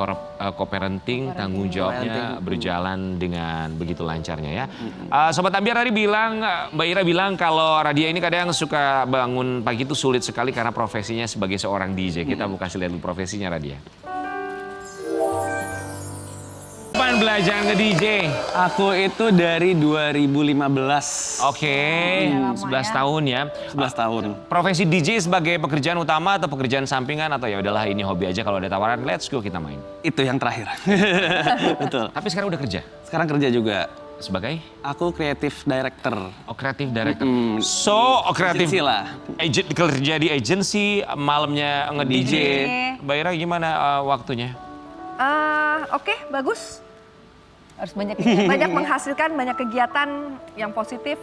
co-parenting, tanggung jawabnya Co-parenting. berjalan dengan begitu lancarnya ya. Sobat Ambiar tadi bilang, Mbak Ira bilang kalau Radia ini kadang suka bangun pagi itu sulit sekali karena profesinya sebagai seorang DJ. Kita mau kasih lihat dulu profesinya Radia. Kapan belajar nge-DJ? Aku itu dari 2015. Oke, 11 tahun ya. 11 tahun. Profesi DJ sebagai pekerjaan utama atau pekerjaan sampingan atau ya udahlah ini hobi aja, kalau ada tawaran let's go kita main. Itu yang terakhir. Betul. Tapi sekarang udah kerja Sekarang kerja juga. sebagai Aku creative director. creative director. So, kreatif Agency lah. kerja di agency, malamnya nge-DJ. Mbak Ira gimana waktunya? Oke, bagus. Harus banyak Banyak menghasilkan, banyak kegiatan yang positif.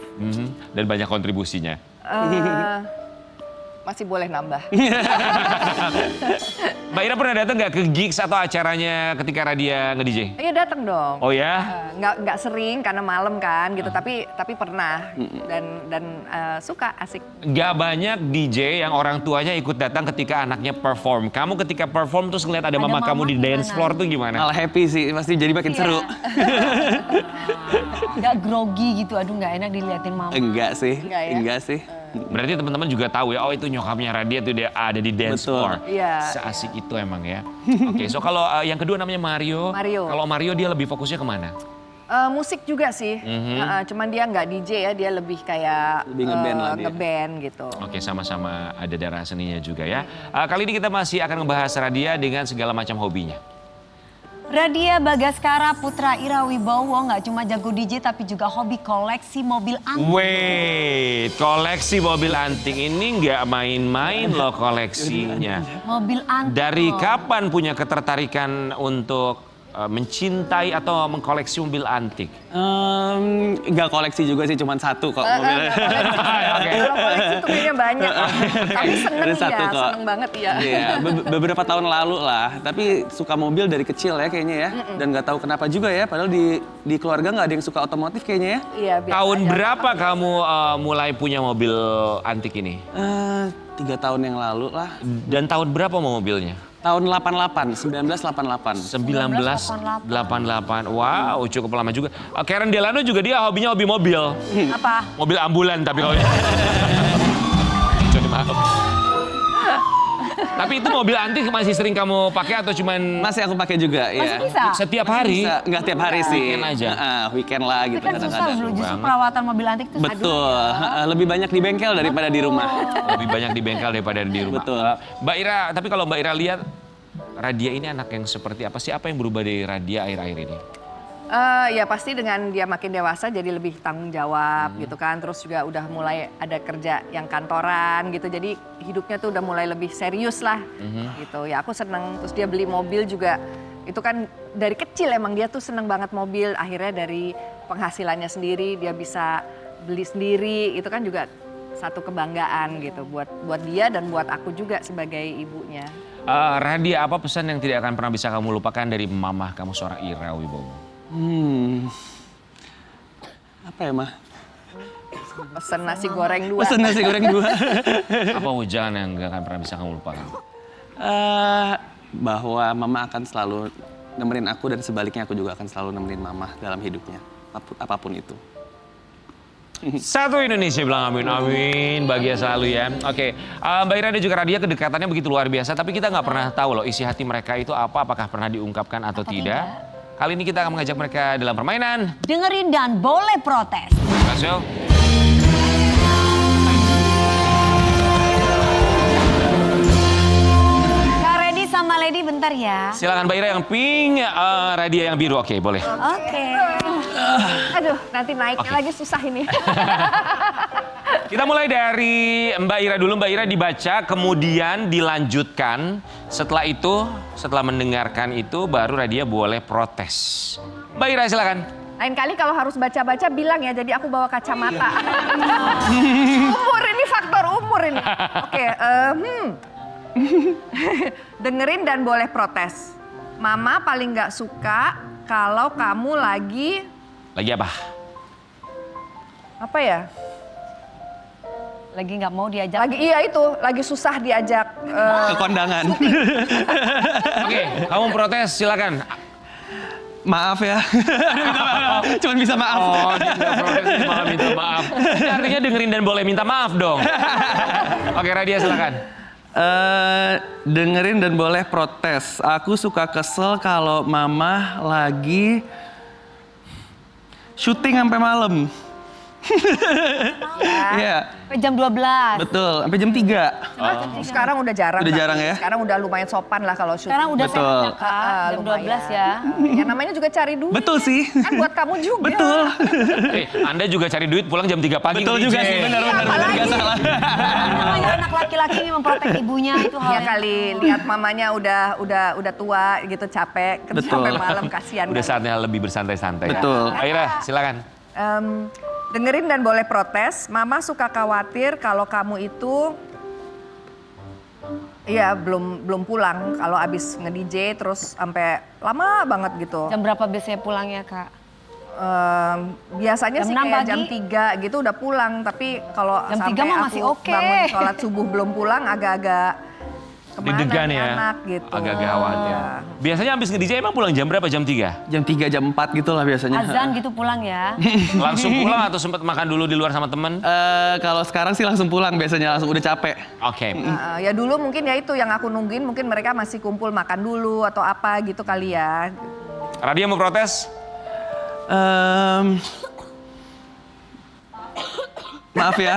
Dan banyak kontribusinya. Masih boleh nambah. Mbak Ira pernah datang nggak ke gigs atau acaranya ketika Radia nge-DJ? Iya datang dong. Oh ya? Nggak sering karena malam kan gitu, tapi pernah dan suka, asik. Nggak banyak DJ yang orang tuanya ikut datang ketika anaknya perform. Kamu ketika perform terus ngeliat ada mama kamu di dance floor tuh gimana? Malah happy sih, pasti jadi makin seru. Nggak grogi gitu, aduh nggak enak diliatin mama. Enggak sih, Enggak ya? enggak sih. Berarti teman-teman juga tahu ya, oh itu nyokapnya Radia tuh dia ada di dance Betul. floor. Iya. Seasik itu emang ya. Oke, so kalau yang kedua namanya Mario. Mario. Kalau Mario dia lebih fokusnya kemana? Musik juga sih, cuman dia nggak DJ ya, dia lebih kayak Lebih ngeband lah dia. ngeband gitu. Oke, sama-sama ada darah seninya juga ya. Kali ini kita masih akan ngebahas Radia dengan segala macam hobinya. Radia Bagaskara Putra Ira Wibowo nggak cuma jago DJ tapi juga hobi koleksi mobil antik. Wait, koleksi mobil antik ini nggak main-main loh koleksinya. Mobil antik. Dari loh. kapan punya ketertarikan untuk mencintai atau mengkoleksi mobil antik? Enggak koleksi juga sih, cuma satu kok mobilnya. Oke. Kalau koleksi tuh kayaknya banyak, tapi seneng Ada satu ya, kok. seneng banget ya. Iya, beberapa tahun lalu lah. Tapi suka mobil dari kecil ya kayaknya ya. Dan nggak tahu kenapa juga ya. Padahal di keluarga nggak ada yang suka otomotif kayaknya ya. Iya, biasa Tahun aja. berapa kamu mulai punya mobil antik ini? 3 tahun yang lalu lah. Dan tahun berapa mau mobilnya? Tahun 1988. 1988. Wow, cukup lama juga. Karen Delano juga dia hobinya hobi mobil. Apa? Mobil ambulan tapi kalau Jadi maaf. Tapi itu mobil antik masih sering kamu pakai atau cuman Masih aku pakai juga ya. Masih bisa? setiap hari? Bisa, nggak tiap hari sih. Weekend aja. Weekend lah Tapi gitu kan susah kadang-kadang. loh, justru banget. perawatan mobil antik tuh Betul, lebih banyak di bengkel daripada di rumah. Lebih banyak di bengkel daripada di rumah. Betul. Mbak Ira, tapi kalau Mbak Ira lihat Radia ini anak yang seperti apa sih? Apa yang berubah dari Radia akhir-akhir ini? Ya pasti dengan dia makin dewasa jadi lebih tanggung jawab gitu kan. Terus juga udah mulai ada kerja yang kantoran gitu. Jadi hidupnya tuh udah mulai lebih serius lah gitu. Ya aku seneng. Terus dia beli mobil juga. Itu kan dari kecil emang dia tuh seneng banget mobil. Akhirnya dari penghasilannya sendiri dia bisa beli sendiri. Itu kan juga satu kebanggaan gitu buat dia dan buat aku juga sebagai ibunya. Radia, apa pesan yang tidak akan pernah bisa kamu lupakan dari mamah kamu seorang Ira Wibowo? Apa ya, Mah? Pesen nasi goreng 2. Pesen nasi goreng 2. Apa ujangan yang gak akan pernah bisa kamu lupakan? Bahwa mama akan selalu nemenin aku dan sebaliknya aku juga akan selalu nemenin mama dalam hidupnya. Apapun itu. Satu Indonesia bilang amin, amin, bahagia selalu ya. Oke, Mbak Ira dan juga Radia kedekatannya begitu luar biasa, tapi kita nggak pernah tahu loh isi hati mereka itu apa, apakah pernah diungkapkan atau tidak. Kali ini kita akan mengajak mereka dalam permainan. Dengerin dan boleh protes. Let's go. Kak Redi sama Lady bentar ya. Silakan Mbak Ira yang pink, Radia yang biru, oke boleh. Oke. Aduh, nanti naiknya lagi susah ini. Kita mulai dari Mbak Ira dulu. Mbak Ira dibaca, kemudian dilanjutkan. Setelah itu, setelah mendengarkan itu, baru Radia boleh protes. Mbak Ira silakan. Lain kali kalau harus baca-baca bilang ya, jadi aku bawa kacamata. Umur ini, faktor umur ini. Oke, dengerin dan boleh protes. Mama paling nggak suka kalau kamu lagi Lagi apa? ya? Lagi nggak mau diajak. Lagi susah diajak. Ke kondangan. Oke, kamu protes silakan. Maaf ya. Cuman bisa maaf. Oh, dia nggak protes, dia malah minta maaf. Ini artinya dengerin dan boleh minta maaf dong. Oke, Radia silakan. Dengerin dan boleh protes. Aku suka kesel kalau mama lagi syuting sampai malam. Iya, Sampai jam 12. betul. Sampai jam 3. Sekarang udah jarang. Udah Kak. jarang ya? Sekarang udah lumayan sopan lah kalau syuting. Sekarang udah Betul. sehat ya Kak, jam 12 ya. Ya namanya juga cari duit. Betul sih. Kan buat kamu juga. Betul. Anda juga cari duit pulang jam 3 pagi. Betul DJ. juga sih, benar nggak salah. Namanya anak laki-laki ini memprotek ibunya itu hal Ya yang- kali lihat mamanya udah tua gitu capek, kerja Betul. sampai malam kasihan. Udah kan. saatnya lebih bersantai-santai. Betul. Mbak Ira, silakan. Dengerin dan boleh protes. Mama suka khawatir kalau kamu itu iya belum pulang kalau abis nge-DJ terus sampai lama banget gitu. Jam berapa biasanya pulangnya Kak? Biasanya Jam sih 6 kayak pagi? jam 3 gitu udah pulang, tapi kalau Jam sampai 3 mah aku masih oke. bangun sholat subuh belum pulang agak-agak kemana Deg-degan nih ya. anak gitu. Agak-agak khawatir. Biasanya habis nge-DJ emang pulang jam berapa? Jam 3? Jam 3, jam 4 gitu lah biasanya. Azan gitu pulang ya. Langsung pulang atau sempat makan dulu di luar sama temen? Kalau sekarang sih langsung pulang biasanya, langsung udah capek. Oke. Ya dulu mungkin ya itu yang aku nungguin, mungkin mereka masih kumpul makan dulu atau apa gitu kali ya. Radia mau protes? Maaf ya.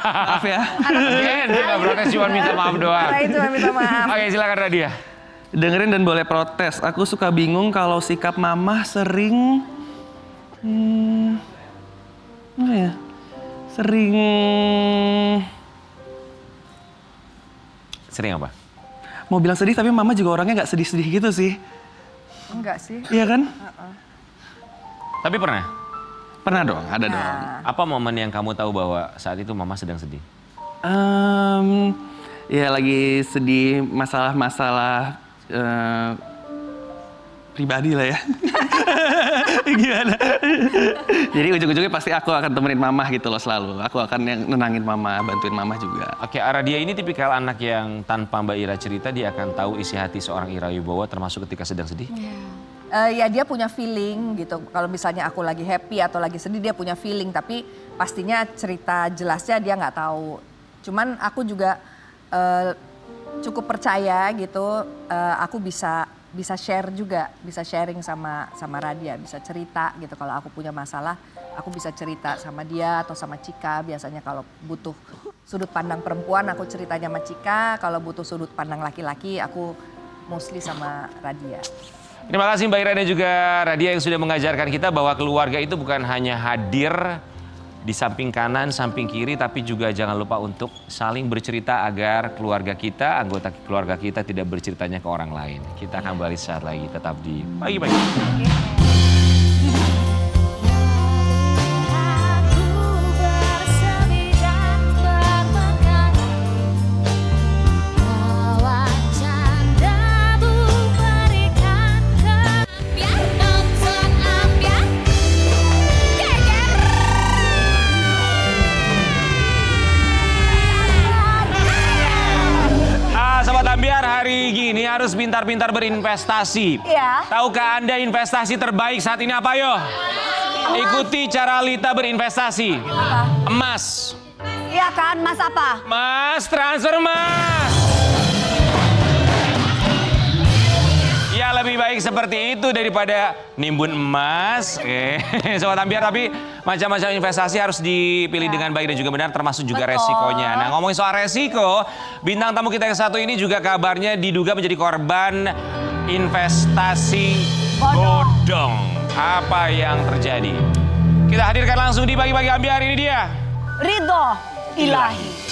Maaf ya. Dia nggak protes, cuma minta maaf doang. Nah itu minta maaf. Oke, silakan Radia. Dengerin dan boleh protes. Aku suka bingung kalau sikap mama sering... apa ya? Sering... Sering apa? Mau bilang sedih tapi mama juga orangnya nggak sedih-sedih gitu sih. Enggak sih. Iya kan? Tapi pernah? Pernah dong, ada dong. Apa momen yang kamu tahu bahwa saat itu mama sedang sedih? Ya lagi sedih masalah-masalah pribadi lah ya. Gimana? Jadi ujung-ujungnya pasti aku akan temenin mama gitu loh selalu. Aku akan yang nenangin mama, bantuin mama juga. Oke, Radia ini tipikal anak yang tanpa Mbak Ira cerita dia akan tahu isi hati seorang Ira Wibowo termasuk ketika sedang sedih. Ya dia punya feeling gitu. Kalau misalnya aku lagi happy atau lagi sedih dia punya feeling. Tapi pastinya cerita jelasnya dia nggak tahu. Cuman aku juga cukup percaya gitu. Aku bisa share juga, bisa sharing sama Radia, bisa cerita gitu. Kalau aku punya masalah, aku bisa cerita sama dia atau sama Cika. Biasanya kalau butuh sudut pandang perempuan, aku ceritanya sama Cika. Kalau butuh sudut pandang laki-laki, aku mostly sama Radia. Terima kasih Mbak Ira dan juga Radia yang sudah mengajarkan kita bahwa keluarga itu bukan hanya hadir di samping kanan, samping kiri, tapi juga jangan lupa untuk saling bercerita agar keluarga kita, anggota keluarga kita tidak berceritanya ke orang lain. Kita akan kembali saat lagi, tetap di Pagi-Pagi. Aku bersemi dan bermekaran, bawa candamu berikan ke biar nonton ambiar Sobat Ambiar, hari gini harus pintar-pintar berinvestasi. Iya. Tahukah Anda investasi terbaik saat ini apa yo? Ikuti cara Lita berinvestasi. Emas. Iya kan, Mas apa? Mas, transfer mas. Ya lebih baik seperti itu daripada nimbun emas. Sobat Ambiar, tapi macam-macam investasi harus dipilih dengan baik dan juga benar termasuk juga Betul. resikonya. Nah ngomongin soal resiko, bintang tamu kita yang satu ini juga kabarnya diduga menjadi korban investasi bodong. Apa yang terjadi? Kita hadirkan langsung di Pagi-Pagi Ambiar, ini dia. Ridho Ilahi.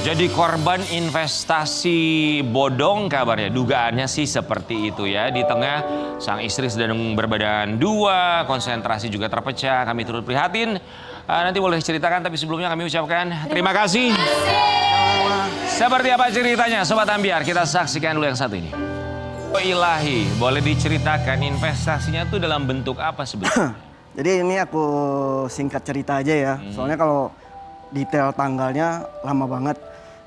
Jadi korban investasi bodong kabarnya, dugaannya sih seperti itu ya. Di tengah sang istri sedang berbadan dua, konsentrasi juga terpecah. Kami turut prihatin. Nanti boleh ceritakan, tapi sebelumnya kami ucapkan terima kasih. Seperti apa ceritanya Sobat Ambiar? Kita saksikan dulu yang satu ini. Oh Ilahi, boleh diceritakan investasinya tuh dalam bentuk apa sebetulnya? Jadi ini aku singkat cerita aja ya. Soalnya kalau detail tanggalnya lama banget.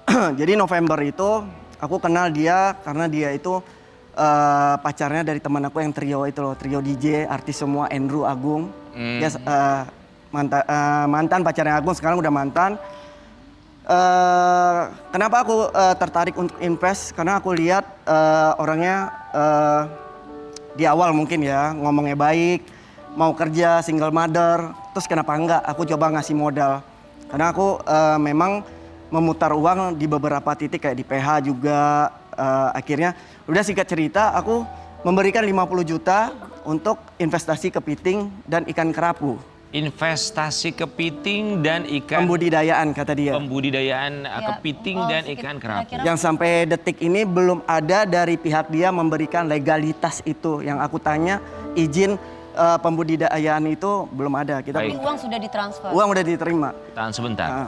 Jadi November itu aku kenal dia karena dia itu pacarnya dari teman aku yang trio itu loh, trio DJ, artis semua, Andrew Agung. Dia mantan pacarnya Agung, sekarang udah mantan. Kenapa aku tertarik untuk invest? Karena aku lihat orangnya di awal mungkin ya ngomongnya baik, mau kerja single mother, terus kenapa enggak aku coba ngasih modal. Karena aku memang memutar uang di beberapa titik kayak di PH juga. Akhirnya udah singkat cerita aku memberikan 50 juta untuk investasi kepiting dan ikan kerapu. Investasi kepiting dan ikan Pembudidayaan kata dia. pembudidayaan Ya, kepiting dan ikan kerapu. kira-kira Yang sampai detik ini belum ada dari pihak dia memberikan legalitas itu. Yang aku tanya izin pembudidayaan itu belum ada. Kita tapi uang sudah ditransfer. uang udah diterima. Tahan sebentar.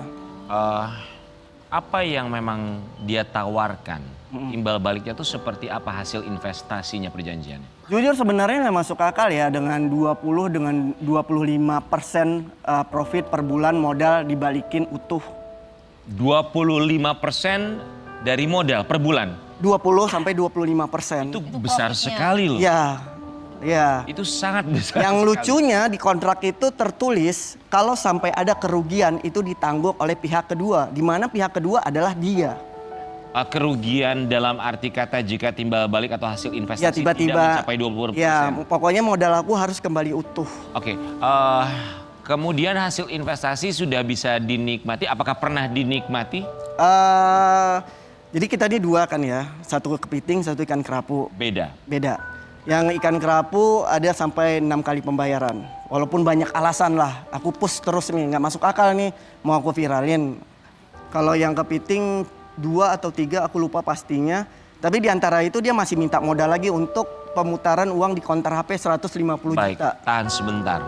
Apa yang memang dia tawarkan? Imbal baliknya tuh seperti apa hasil investasinya perjanjiannya? Jujur sebenarnya nggak masuk akal ya dengan 20 dengan 25% profit per bulan modal dibalikin utuh. 25% dari modal per bulan. 20 sampai 25%. Itu besar sekali loh. Ya, ya. Itu sangat besar. Yang sekali. lucunya di kontrak itu tertulis kalau sampai ada kerugian itu ditanggung oleh pihak kedua, di mana pihak kedua adalah dia. Kerugian dalam arti kata jika timbal balik atau hasil investasi Ya tiba-tiba. tidak mencapai 20%. Ya, pokoknya modal aku harus kembali utuh. Oke, kemudian hasil investasi sudah bisa dinikmati. Apakah pernah dinikmati? Jadi kita ini dua kan ya, satu kepiting, satu ikan kerapu. Beda. Beda. Yang ikan kerapu ada sampai 6 kali pembayaran. Walaupun banyak alasan lah, aku push terus nih, nggak masuk akal nih, mau aku viralin. Kalau yang kepiting 2 atau 3 aku lupa pastinya. Tapi di antara itu dia masih minta modal lagi untuk pemutaran uang di konter HP 150 Baik, juta. tahan sebentar.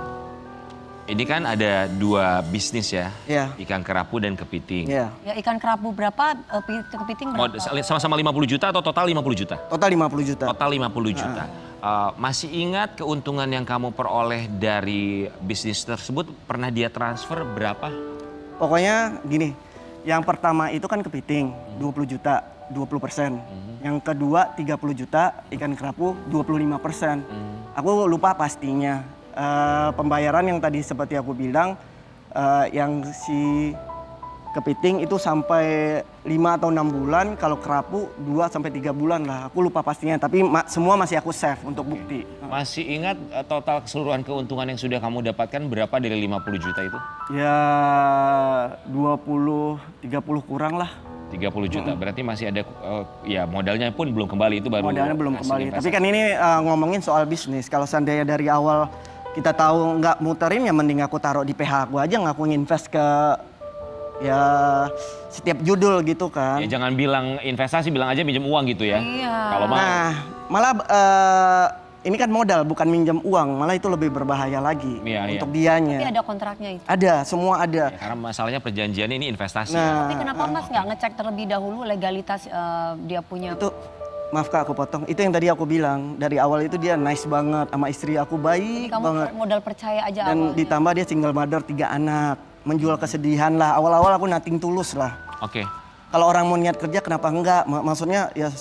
Ini kan ada 2 bisnis ya, Iya. ikan kerapu dan kepiting. Ya, Ya ikan kerapu berapa, kepiting berapa? Sama-sama 50 juta atau total 50 juta? total 50 juta. Total 50 juta. Masih ingat keuntungan yang kamu peroleh dari bisnis tersebut pernah dia transfer berapa? Pokoknya gini, yang pertama itu kan kepiting 20 juta, 20%. Yang kedua 30 juta, ikan kerapu 25%. Aku lupa pastinya. Pembayaran yang tadi seperti aku bilang, yang si kepiting itu sampai 5 atau 6 bulan, kalau kerapu 2 sampai 3 bulan lah. Aku lupa pastinya, tapi semua masih aku save untuk bukti. Masih ingat total keseluruhan keuntungan yang sudah kamu dapatkan berapa dari 50 juta itu? Ya 20-30 kurang lah. 30 juta, berarti masih ada ya modalnya pun belum kembali, itu baru Modalnya belum hasil kembali. investasi. Tapi kan ini ngomongin soal bisnis. Kalau seandainya dari awal kita tahu nggak muterin, ya mending aku taruh di PH aku aja, nggak aku invest ke ya setiap judul gitu kan. Ya jangan bilang investasi, bilang aja minjem uang gitu ya. Iya. Kalau mau. Nah, malah ini kan modal bukan minjem uang, malah itu lebih berbahaya lagi Iya, untuk Tapi dianya. ada kontraknya itu. Ada, semua ada. Ya, karena masalahnya perjanjiannya ini investasi. Nah, Tapi kenapa Mas nggak ngecek terlebih dahulu legalitas dia punya? itu maaf Kak aku potong. Itu yang tadi aku bilang, dari awal itu dia nice banget sama istri aku, Jadi baik kamu banget. modal percaya aja Dan awalnya. ditambah dia single mother 3 anak, menjual kesedihan lah. Awal-awal aku nothing tulus lah. Oke. Kalau orang mau niat kerja kenapa enggak? Maksudnya ya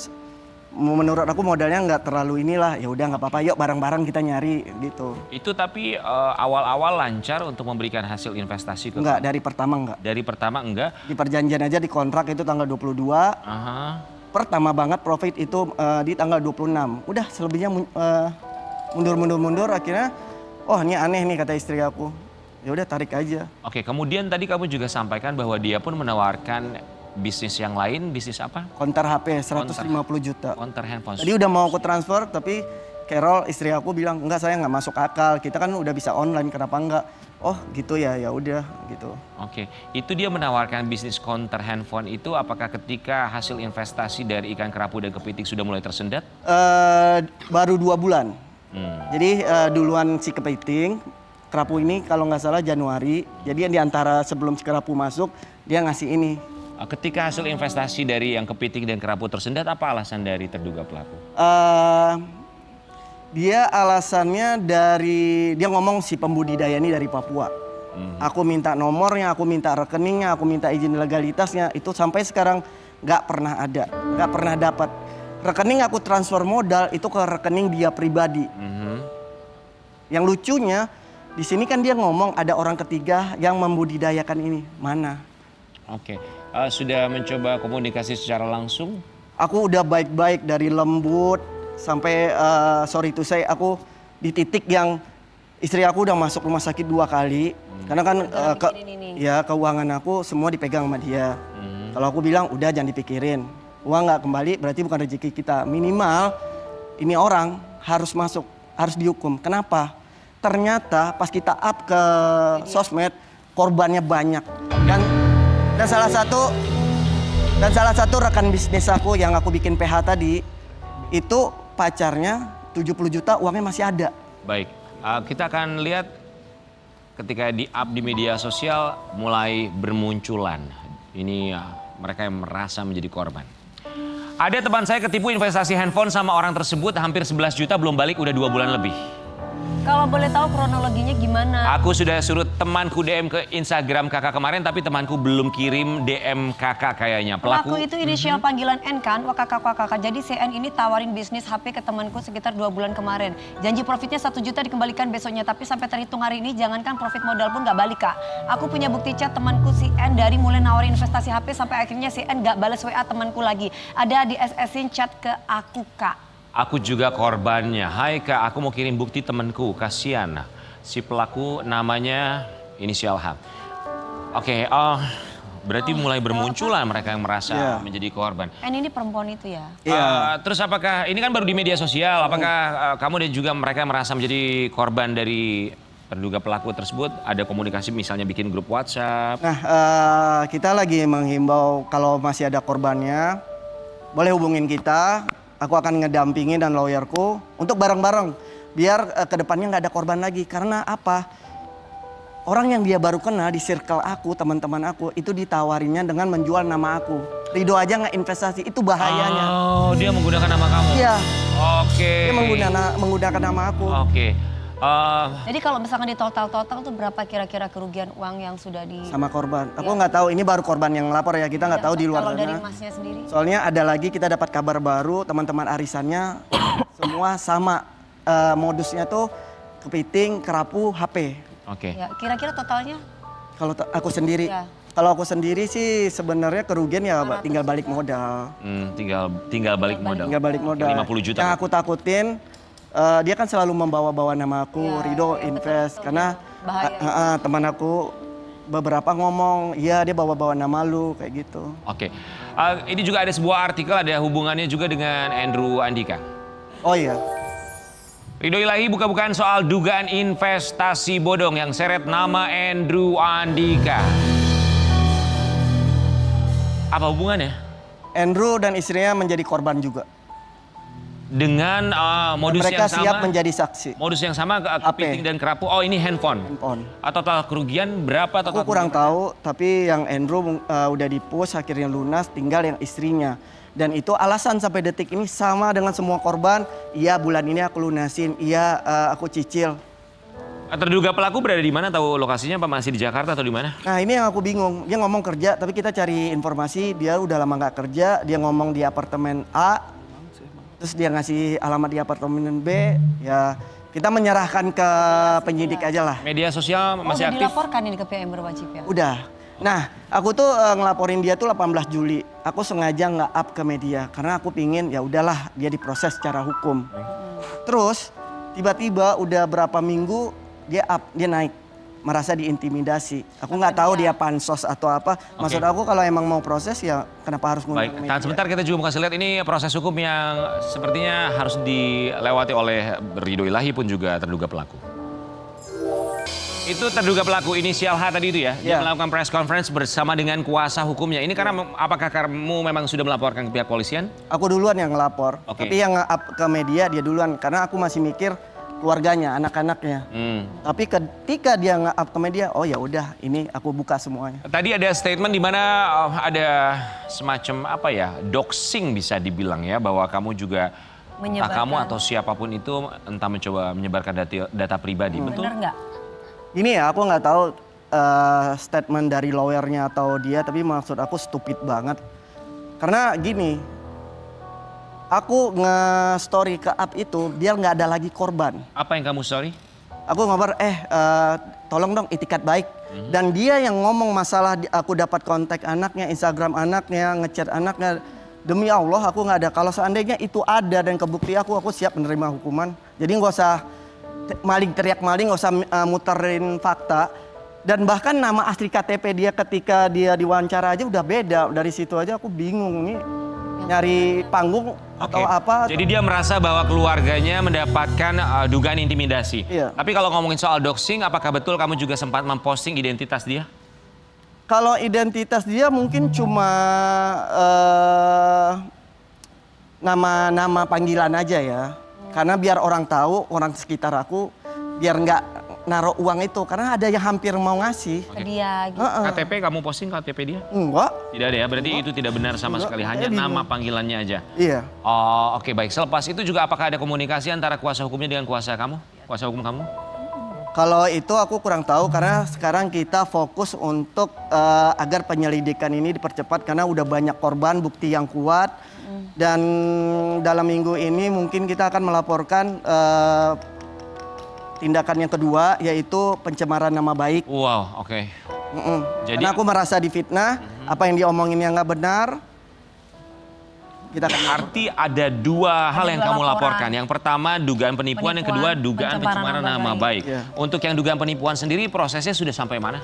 menurut aku modalnya nggak terlalu inilah. Ya udah nggak apa-apa, yuk bareng-bareng kita nyari gitu. Itu tapi awal-awal lancar untuk memberikan hasil investasi ke Enggak, dari pertama enggak. Dari pertama enggak. Di perjanjian aja di kontrak itu tanggal 22. Aha. Pertama banget profit itu di tanggal 26. Udah selebihnya mundur akhirnya oh ini aneh nih kata istri aku. Ya udah tarik aja. Oke, kemudian tadi kamu juga sampaikan bahwa dia pun menawarkan bisnis yang lain, bisnis apa? Konter HP 150 juta. Counter handphone. Tadi udah mau aku transfer tapi Carol istri aku bilang enggak, saya nggak masuk akal. Kita kan udah bisa online, kenapa enggak? Oh gitu ya, ya udah gitu. Oke, itu dia menawarkan bisnis counter handphone itu apakah ketika hasil investasi dari ikan kerapu dan kepiting sudah mulai tersendat? Baru 2 bulan. Hmm. Jadi duluan si kepiting, kerapu ini kalau nggak salah Januari. Jadi di antara sebelum si kerapu masuk dia ngasih ini. Ketika hasil investasi dari yang kepiting dan kerapu tersendat, apa alasan dari terduga pelaku? Dia alasannya dia ngomong si pembudidaya ini dari Papua. Aku minta nomornya, aku minta rekeningnya, aku minta izin legalitasnya. Itu sampai sekarang nggak pernah ada, nggak pernah dapat. Rekening aku transfer modal itu ke rekening dia pribadi. Yang lucunya di sini kan dia ngomong ada orang ketiga yang membudidayakan ini. Mana? Oke, sudah mencoba komunikasi secara langsung? Aku udah baik-baik dari lembut sampai sorry to say aku di titik yang istri aku udah masuk rumah sakit 2 kali. Karena kan ya keuangan aku semua dipegang sama dia. Kalau aku bilang udah jangan dipikirin. Uang nggak kembali berarti bukan rezeki kita. Minimal ini orang harus masuk, harus dihukum. Kenapa? Ternyata pas kita up ke sosmed korbannya banyak. Dan salah satu rekan bisnis aku yang aku bikin PH tadi itu pacarnya 70 juta uangnya masih ada. Baik, kita akan lihat ketika di-up di media sosial mulai bermunculan. Ini mereka yang merasa menjadi korban. Ada teman saya ketipu investasi handphone sama orang tersebut hampir 11 juta belum balik udah 2 bulan lebih. Kalau boleh tahu kronologinya gimana? Aku sudah suruh temanku DM ke Instagram kakak kemarin tapi temanku belum kirim DM kakak kayaknya. Pelaku itu inisial panggilan N kan, wakak. Jadi CN ini tawarin bisnis HP ke temanku sekitar 2 bulan kemarin. Janji profitnya 1 juta dikembalikan besoknya, tapi sampai terhitung hari ini jangankan profit modal pun gak balik kak. Aku punya bukti chat temanku si N dari mulai nawarin investasi HP sampai akhirnya si N gak balas WA temanku lagi. Ada di SS-in chat ke aku kak. Aku juga korbannya. Hai kak, aku mau kirim bukti temanku. Kasian. Si pelaku namanya inisial H. Oke, berarti mulai bermunculan mereka yang merasa menjadi korban. N ini perempuan itu ya? Iya. Terus apakah, ini kan baru di media sosial, apakah kamu dan juga mereka merasa menjadi korban dari terduga pelaku tersebut? Ada komunikasi misalnya bikin grup WhatsApp? Nah, kita lagi menghimbau kalau masih ada korbannya, boleh hubungin kita. Aku akan ngedampingin dan lawyerku untuk bareng-bareng biar kedepannya nggak ada korban lagi. Karena apa? Orang yang dia baru kena di circle aku, teman-teman aku itu ditawarinnya dengan menjual nama aku. Ridho aja nggak investasi, itu bahayanya. Oh, dia menggunakan nama kamu? Iya. Oke. Dia menggunakan nama aku. Oke. Jadi kalau misalkan di total tuh berapa kira-kira kerugian uang yang sudah di... Sama korban. Aku nggak tahu, ini baru korban yang lapor ya, kita nggak tahu di luar Kalau dari sana. masnya sendiri? Soalnya ada lagi kita dapat kabar baru, teman-teman arisannya semua sama modusnya tuh kepiting, kerapu, HP. Oke. Ya, kira-kira totalnya? Kalau aku sendiri, Ya. kalau aku sendiri sih sebenarnya kerugian ya tinggal balik modal. Tinggal balik modal. Tinggal balik modal. 50 juta. Yang aku takutin dia kan selalu membawa-bawa nama aku, Ridho invest karena teman aku beberapa ngomong, iya dia bawa-bawa nama lu kayak gitu. Oke. Ini juga ada sebuah artikel ada hubungannya juga dengan Andrew Andika. Oh iya. Ridho Ilahi buka-bukaan soal dugaan investasi bodong yang seret nama Andrew Andika. Apa hubungannya? Andrew dan istrinya menjadi korban juga. Dengan modus Mereka yang sama? siap menjadi saksi. Modus yang sama kepiting dan kerapu. Oh ini handphone. Total kerugian berapa? Aku kurang tahu, tapi yang Andrew udah di-post akhirnya lunas, tinggal yang istrinya. Dan itu alasan sampai detik ini sama dengan semua korban. Iya bulan ini aku lunasin, iya aku cicil. Terduga pelaku berada di mana? Tahu lokasinya apa masih di Jakarta atau di mana? Nah ini yang aku bingung, dia ngomong kerja tapi kita cari informasi dia udah lama nggak kerja, dia ngomong di apartemen A. Terus dia ngasih alamat di apartemen B, ya kita menyerahkan ke penyidik aja lah. Media sosial masih udah aktif? dilaporkan ini ke pihak yang berwajib ya? Udah. Nah, aku tuh ngelaporin dia tuh 18 Juli. Aku sengaja nggak up ke media karena aku pingin ya udahlah dia diproses secara hukum. Terus tiba-tiba udah berapa minggu dia up, dia naik. Merasa diintimidasi. Aku nggak tahu dia pansos atau apa. Maksud aku kalau emang mau proses ya kenapa harus ngundang media? Tahan sebentar kita juga mau kasih lihat ini proses hukum yang sepertinya harus dilewati oleh Ridho Ilahi pun juga terduga pelaku. Itu terduga pelaku inisial H tadi itu ya? Dia melakukan press conference bersama dengan kuasa hukumnya. Ini karena apakah kamu memang sudah melaporkan ke pihak polisian? Aku duluan yang ngelapor. Tapi yang nge-up ke media dia duluan karena aku masih mikir keluarganya, anak-anaknya. Tapi ketika dia nge-up ke media, oh ya udah, ini aku buka semuanya. Tadi ada statement di mana ada semacam apa ya, doxing bisa dibilang ya, bahwa kamu juga entah kamu atau siapapun itu entah mencoba menyebarkan data pribadi, betul? Bener nggak? Ini ya, aku nggak tahu statement dari lawyernya atau dia, tapi maksud aku stupid banget. Karena gini, aku nge-story ke up itu biar nggak ada lagi korban. Apa yang kamu story? Aku ngabar, tolong dong itikat baik. Dan dia yang ngomong masalah aku dapat kontak anaknya, Instagram anaknya, ngechat anaknya. Demi Allah aku nggak ada. Kalau seandainya itu ada dan kebukti aku siap menerima hukuman. Jadi nggak usah maling teriak maling, nggak usah muterin fakta. Dan bahkan nama asli KTP dia ketika dia diwawancara aja udah beda. Dari situ aja aku bingung nih nyari panggung atau Oke. apa. Jadi dia merasa bahwa keluarganya mendapatkan dugaan intimidasi. Iya. Tapi kalau ngomongin soal doxing, apakah betul kamu juga sempat memposting identitas dia? Kalau identitas dia mungkin cuma nama-nama panggilan aja ya. Karena biar orang tahu, orang sekitar aku, biar nggak naruh uang itu. Karena ada yang hampir mau ngasih. Ke dia gitu. KTP kamu posting KTP dia? Enggak. Tidak ada ya, berarti itu tidak benar sama Enggak, sekali. saya Hanya bingung. nama panggilannya aja. Iya. Oh, oke baik. Selepas itu juga apakah ada komunikasi antara kuasa hukumnya dengan kuasa kamu? Kuasa hukum kamu? Kalau itu aku kurang tahu karena sekarang kita fokus untuk agar penyelidikan ini dipercepat karena udah banyak korban, bukti yang kuat. Dan dalam minggu ini mungkin kita akan melaporkan tindakan yang kedua yaitu pencemaran nama baik. Wow, oke. Jadi- Karena aku merasa difitnah, apa yang diomongin yang nggak benar. Kita akan Arti ada dua hal yang dua kamu laporan. laporkan. Yang pertama dugaan penipuan, yang kedua dugaan pencemaran nama baik. Iya. Untuk yang dugaan penipuan sendiri prosesnya sudah sampai mana?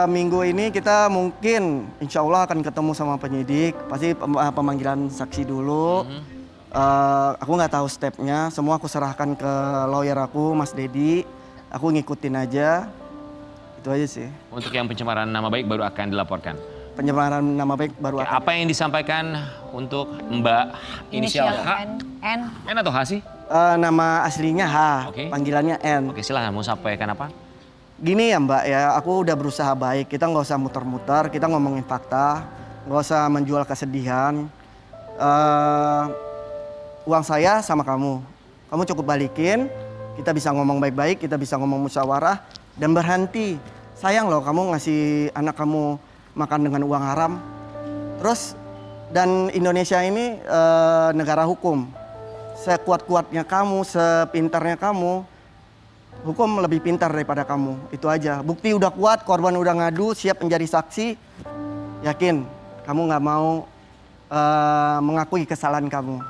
minggu ini kita mungkin insya Allah akan ketemu sama penyidik. Pasti pemanggilan saksi dulu. Aku nggak tahu stepnya. Semua aku serahkan ke lawyer aku, Mas Dedi. Aku ngikutin aja. Itu aja sih. Untuk yang pencemaran nama baik baru akan dilaporkan. Pencemaran nama baik baru Oke, akan. apa yang disampaikan untuk Mbak inisial H? N. N atau H sih? Nama aslinya H, Oke. panggilannya N. Oke, silahkan mau sampaikan apa? Gini ya Mbak ya, aku udah berusaha baik. Kita nggak usah muter-muter, kita ngomongin fakta, nggak usah menjual kesedihan. Uang saya sama kamu cukup balikin. Kita bisa ngomong baik-baik, kita bisa ngomong musyawarah dan berhenti. Sayang loh kamu ngasih anak kamu makan dengan uang haram. Terus dan Indonesia ini negara hukum. Sekuat-kuatnya kamu, sepintarnya kamu, hukum lebih pintar daripada kamu. Itu aja. Bukti udah kuat, korban udah ngadu, siap menjadi saksi. Yakin kamu nggak mau mengakui kesalahan kamu.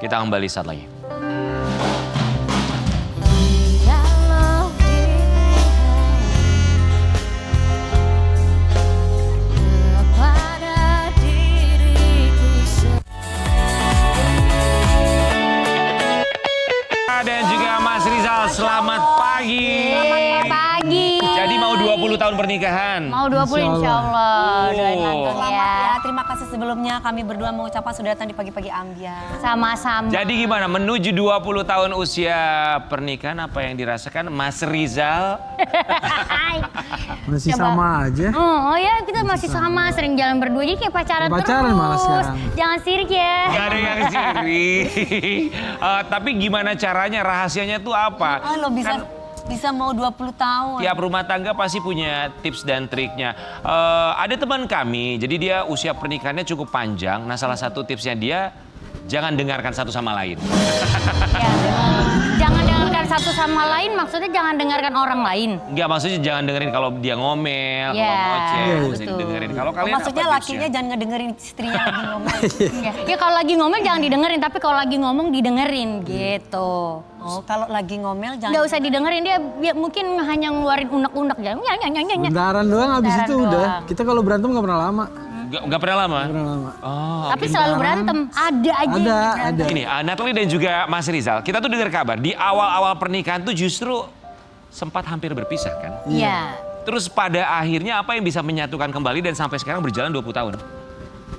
Kita kembali saat lagi. Kalau dilihat kepada diriku Dan juga Mas Rizal, selamat pagi. pagi. Jadi mau 20 tahun pernikahan. Mau 20 insya Allah. Doain langsung Selamat ya. ya. Terima kasih sebelumnya kami berdua mengucapkan sudah datang di pagi-pagi Ambiar. Sama-sama. Jadi gimana menuju 20 tahun usia pernikahan apa yang dirasakan Mas Rizal? Masih Coba. sama aja. Oh ya kita masih sama, sering jalan berdua jadi kayak pacaran Pacaran terus. malah sekarang. Jangan sirik ya. Gak ada yang siri. Tapi gimana caranya, rahasianya tuh apa? Oh, lo bisa mau 20 tahun. Tiap rumah tangga pasti punya tips dan triknya. Ada teman kami, jadi dia usia pernikahannya cukup panjang. Nah salah satu tipsnya dia, jangan dengarkan satu sama lain. Ya. Jangan dengarkan satu sama lain, maksudnya jangan dengarkan orang lain. Enggak, maksudnya jangan dengerin kalau dia ngomel, kalau Ya, ngoceh, nggak usah betul. dengerin. Kalau kalian Maksudnya apa lakinya tipsnya? jangan ngedengerin istrinya lagi ngomong. Ya kalau lagi ngomel jangan didengerin, tapi kalau lagi ngomong didengerin gitu. Oh, kalau lagi ngomel jangan. Nggak usah didengerin, dia mungkin hanya ngeluarin unek-unek aja. Bentaran doang habis Bentaran itu udah. doang. Kita kalau berantem nggak pernah lama. Nggak pernah lama? Nggak pernah lama. Oh, Tapi selalu berantem, ada aja yang berantem. Ada. Gini, Natalie dan juga Mas Rizal, kita tuh dengar kabar di awal-awal pernikahan tuh justru sempat hampir berpisah kan? Iya. Terus pada akhirnya apa yang bisa menyatukan kembali dan sampai sekarang berjalan 20 tahun?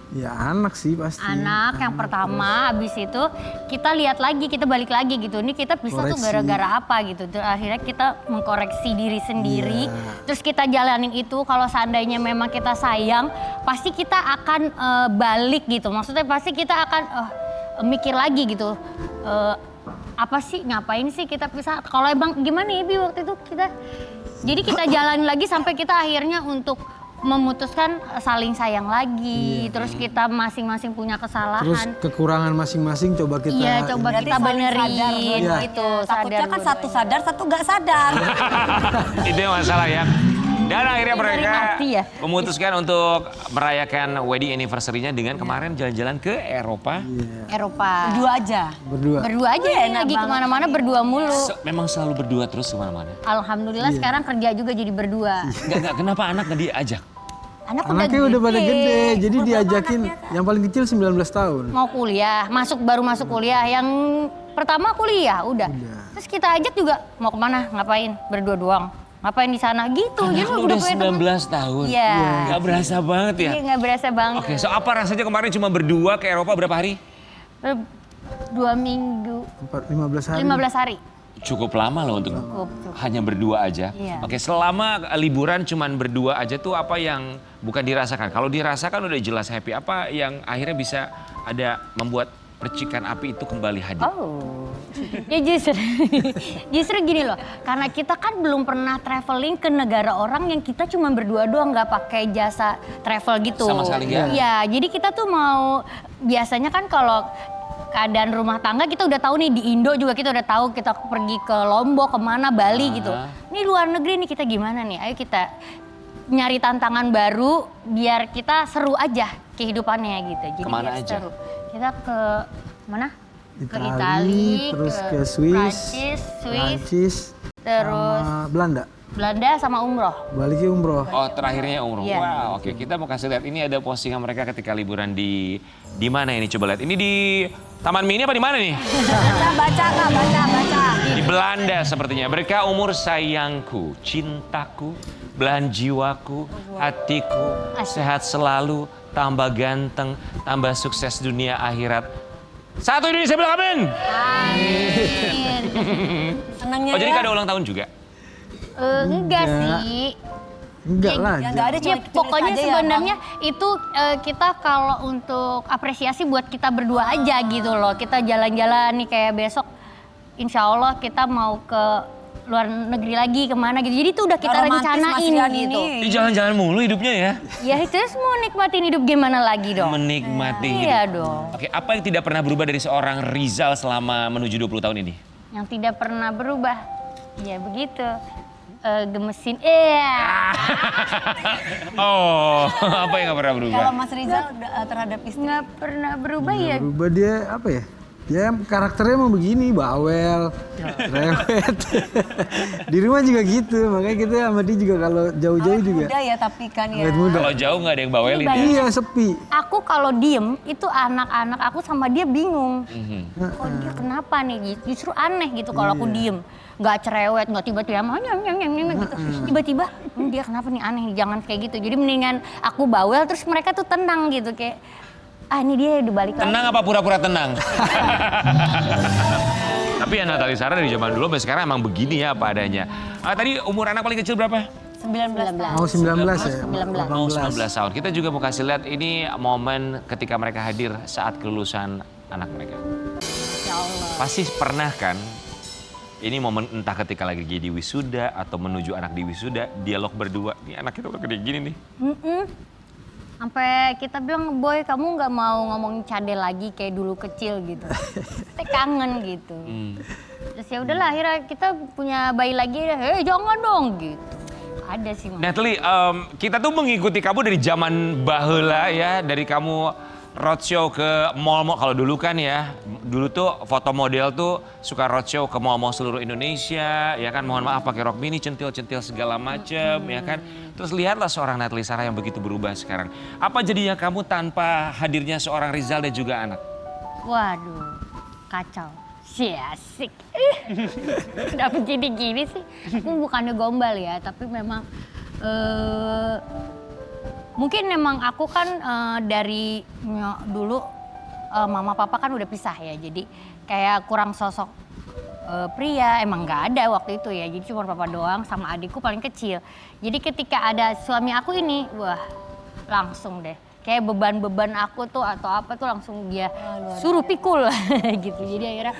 Ya anak sih pasti. Anak yang pertama, habis itu kita lihat lagi, kita balik lagi gitu. Ini kita bisa tuh Koreksi. gara-gara apa gitu. Terus akhirnya kita mengkoreksi diri sendiri. Iya. Terus kita jalanin itu. Kalau seandainya memang kita sayang, pasti kita akan balik gitu. Maksudnya pasti kita akan mikir lagi gitu. Apa sih, ngapain sih kita pisah? Kalau emang gimana ya Bi waktu itu kita. Jadi kita jalanin lagi sampai kita akhirnya untuk memutuskan saling sayang lagi, terus kita masing-masing punya Terus kesalahan. kekurangan masing-masing coba kita. Iya, coba Berarti kita saling benerin sadar dua-duanya. gitu. Takutnya kan dua-duanya. satu sadar, satu nggak sadar. Itu yang masalah ya. Dan akhirnya mereka mati ya? memutuskan untuk merayakan wedding anniversary-nya dengan kemarin jalan-jalan ke Eropa. Eropa. Berdua aja. Berdua. Berdua aja Enak nih, lagi banget. kemana-mana berdua mulu. Memang selalu berdua terus kemana-mana. Alhamdulillah sekarang kerja juga jadi berdua. Enggak, kenapa anak nggak diajak? Anak Anaknya udah pada gede, jadi diajakin yang paling kecil 19 tahun. Mau kuliah, baru masuk kuliah. Yang pertama kuliah udah. Terus kita ajak juga mau kemana, ngapain? Berdua doang. Ngapain di sana gitu. Anak lu udah 19 tahun. Iya. Nggak berasa banget ya? Iya nggak berasa banget. Oke, so apa rasanya kemarin cuma berdua ke Eropa berapa hari? 2 minggu, 15 hari. 15 hari. Cukup lama loh untuk Cukup. hanya berdua aja. Iya. Oke, selama liburan cuman berdua aja tuh apa yang bukan dirasakan? Kalau dirasakan udah jelas happy. Apa yang akhirnya bisa ada membuat percikan api itu kembali hadir? Oh, ya justru gini loh, karena kita kan belum pernah traveling ke negara orang yang kita cuma berdua doang, nggak pakai jasa travel gitu. Sama sekali nggak? Ya, jadi kita tuh mau, biasanya kan kalau keadaan rumah tangga kita udah tahu nih, di Indo juga kita udah tahu, kita pergi ke Lombok, kemana, Bali gitu. Ini luar negeri nih kita gimana nih, ayo kita nyari tantangan baru biar kita seru aja kehidupannya gitu. Jadi Kemana biar aja? seru. Kita ke mana? Ke Itali, Itali, terus ke Swiss, Prancis, terus sama Belanda. Belanda sama umroh. Baliknya umroh. Oh, terakhirnya umroh. Iya. Wow, oke. Kita mau kasih lihat ini ada postingan mereka ketika liburan di mana ini, coba lihat. Ini di Taman Mini apa di mana nih? Baca Kak, baca. Di Belanda sepertinya. Berkah umur sayangku, cintaku, belahan jiwaku, hatiku, sehat selalu, tambah ganteng, tambah sukses dunia akhirat. Satu Indonesia bilang amin. Amin. Senangnya Oh, jadi ya. nggak ada ulang tahun juga? Enggak sih. Enggak lah. Ya nggak ada Ya, cuma pokoknya aja ya, sebenarnya itu kita kalau untuk apresiasi buat kita berdua aja gitu loh. Kita jalan-jalan nih kayak besok, insya Allah kita mau ke luar negeri lagi kemana gitu. Jadi itu udah kita Romantis, Mas rencanain Rian gitu. ini. Ini jalan-jalan mulu hidupnya ya? Ya terus mau nikmatin hidup gimana lagi dong? Menikmati Iya hidup. dong. Oke, apa yang tidak pernah berubah dari seorang Rizal selama menuju 20 tahun ini? Yang tidak pernah berubah, ya begitu. Gemesin, Oh, apa yang gak pernah berubah? Kalau Mas Rizal terhadap istri. nggak pernah berubah ya. Berubah dia apa ya? Ya karakternya emang begini, bawel, rewet. Di rumah juga gitu, makanya kita sama dia juga kalau jauh-jauh juga. Muda ya tapi kan ya. Awet muda. Kalau jauh nggak ada yang bawelin ya? Iya sepi. Aku kalau diem itu anak-anak aku sama dia bingung. Kok dia kenapa nih? Justru aneh gitu kalau aku diem. Nggak cerewet, nggak tiba-tiba gitu. Tiba-tiba dia kenapa nih aneh nih, jangan kayak gitu. Jadi mendingan aku bawel terus mereka tuh tenang gitu kayak ini dia udah balik lagi. Tenang apa pura-pura tenang? Tapi ya Natali Sara dari zaman dulu sampai sekarang emang begini ya apa adanya. Tadi umur anak paling kecil berapa? 19 tahun. Mau 19 ya? 19. Mau 19 tahun. Kita juga mau kasih lihat ini momen ketika mereka hadir saat kelulusan anak mereka. Ya Allah. Pasti pernah kan, ini momen entah ketika lagi jadi wisuda atau menuju anak di wisuda, dialog berdua. Nih anak kita udah gede gini nih. Sampai kita bilang, Boy kamu nggak mau ngomongin cadel lagi kayak dulu kecil gitu. Kita kangen gitu. Terus ya udahlah akhirnya kita punya bayi lagi, jangan dong gitu. Ada sih. Natalie, kita tuh mengikuti kamu dari zaman baheula ya, dari kamu roadshow ke mall-mall. Kalau dulu kan ya, dulu tuh foto model tuh suka roadshow ke mall-mall seluruh Indonesia, ya kan, mohon maaf pakai rok mini, centil-centil segala macem, ya kan. Terus lihatlah seorang Natalie Sara yang begitu berubah sekarang. Apa jadinya kamu tanpa hadirnya seorang Rizal dan juga anak? Waduh, kacau. Asik. Kenapa jadi gini sih? Aku bukannya gombal ya, tapi memang mungkin memang aku kan dari dulu mama papa kan udah pisah ya, jadi kayak kurang sosok pria, emang nggak ada waktu itu ya, jadi cuma papa doang sama adikku paling kecil. Jadi ketika ada suami aku ini, wah langsung deh. Kayak beban-beban aku tuh atau apa tuh langsung dia suruh pikul gitu. Jadi akhirnya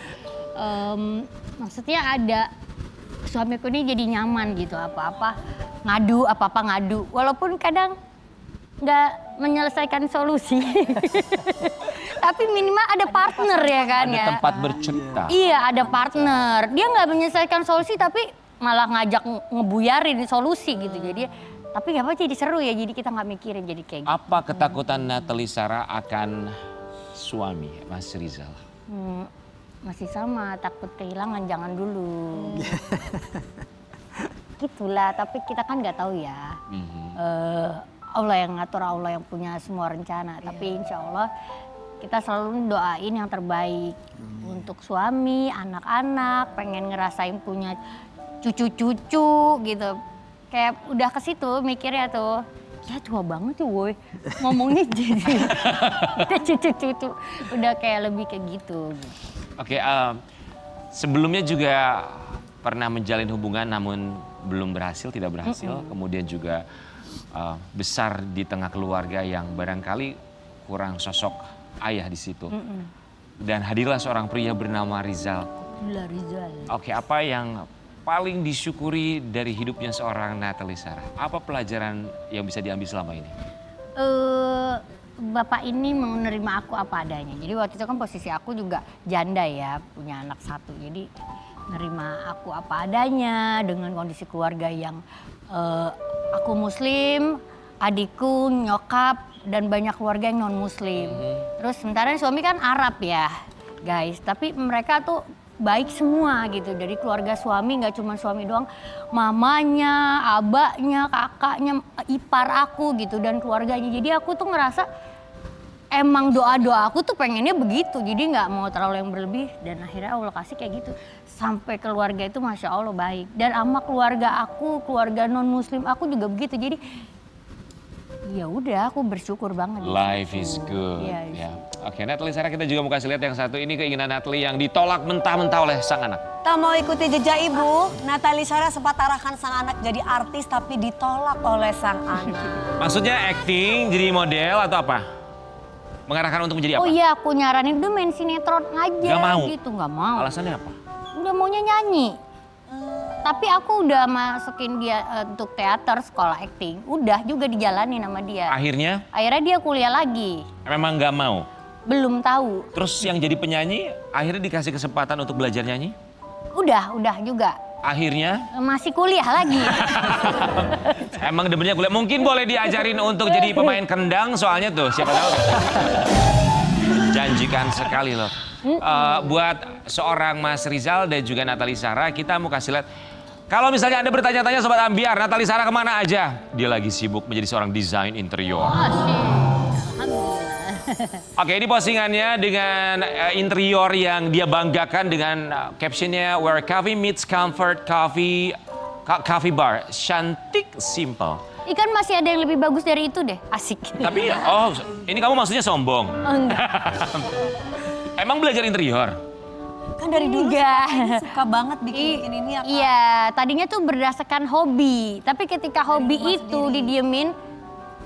maksudnya ada suamiku ini jadi nyaman gitu, apa-apa ngadu. Walaupun kadang nggak menyelesaikan solusi. Tapi minimal ada partner ya kan Ada ya. tempat bercerita. Iya ada partner. Dia nggak menyelesaikan solusi tapi malah ngajak ngebuyarin solusi gitu. Jadi Tapi gak apa jadi seru ya, jadi kita nggak mikirin jadi kayak gitu. Apa ketakutan Natalie Sarah akan suami Mas Rizal? Masih sama, takut kehilangan, jangan dulu. Gitulah, tapi kita kan nggak tahu ya. Allah yang ngatur, Allah yang punya semua rencana. Tapi insya Allah kita selalu doain yang terbaik untuk suami, anak-anak, pengen ngerasain punya cucu-cucu gitu. Kayak udah ke situ mikirnya tuh. Ya tua banget tuh woy, ngomongnya jadi udah cucu-cucu, udah kayak lebih kayak gitu. Oke, sebelumnya juga pernah menjalin hubungan namun belum berhasil, tidak berhasil. Kemudian juga besar di tengah keluarga yang barangkali kurang sosok ayah di situ. Dan hadirlah seorang pria bernama Rizal. Rizal. Oke, apa yang paling disyukuri dari hidupnya seorang Natalie Sarah? Apa pelajaran yang bisa diambil selama ini? Bapak ini mau nerima aku apa adanya. Jadi waktu itu kan posisi aku juga janda ya, punya anak satu. Jadi nerima aku apa adanya dengan kondisi keluarga yang aku muslim, adikku, nyokap, dan banyak keluarga yang non muslim. Terus sementara suami kan Arab ya guys, tapi mereka tuh baik semua gitu, dari keluarga suami, nggak cuma suami doang, mamanya, abahnya, kakaknya, ipar aku gitu, dan keluarganya. Jadi aku tuh ngerasa emang doa-doa aku tuh pengennya begitu, jadi nggak mau terlalu yang berlebih, dan akhirnya Allah kasih kayak gitu. Sampai keluarga itu Masya Allah baik, dan sama keluarga aku, keluarga non muslim aku juga begitu. Jadi ya udah, aku bersyukur banget. Life is good. Iya, Ya. Oke, Natalie Sarah, kita juga mau kasih lihat yang satu ini, keinginan Natalie yang ditolak mentah-mentah oleh sang anak. Tak mau ikuti jejak ibu, Natalie Sarah sempat arahkan sang anak jadi artis tapi ditolak oleh sang anak. Maksudnya acting, jadi model atau apa? Mengarahkan untuk menjadi apa? Oh iya, aku nyaranin udah main sinetron aja. Gak mau? Gitu, nggak mau. Alasannya apa? Udah maunya nyanyi. Tapi aku udah masukin dia untuk teater, sekolah acting. Udah juga dijalanin sama dia. Akhirnya Dia kuliah lagi. memang nggak mau. Belum tahu. Terus yang jadi penyanyi akhirnya dikasih kesempatan untuk belajar nyanyi? Udah juga. Akhirnya Masih kuliah lagi. emang demennya kuliah. Mungkin boleh diajarin untuk jadi pemain kendang, soalnya tuh siapa tahu. Janjikan sekali loh. Buat seorang Mas Rizal dan juga Natalie Sarah, kita mau kasih lihat. Kalau misalnya Anda bertanya-tanya Sobat Ambiar, Natalie Sarah kemana aja? Dia lagi sibuk menjadi seorang desain interior. Oke, ini postingannya dengan interior yang dia banggakan dengan captionnya Where Coffee Meets Comfort, Coffee Bar, cantik, simple. Ikan masih ada yang lebih bagus dari itu deh, asik. Tapi ini kamu maksudnya sombong? Enggak. Emang belajar interior? Kan dari dulu Enggak. suka banget bikin ini ya Kak. Iya, tadinya tuh berdasarkan hobi. Tapi ketika hobi itu didiemin,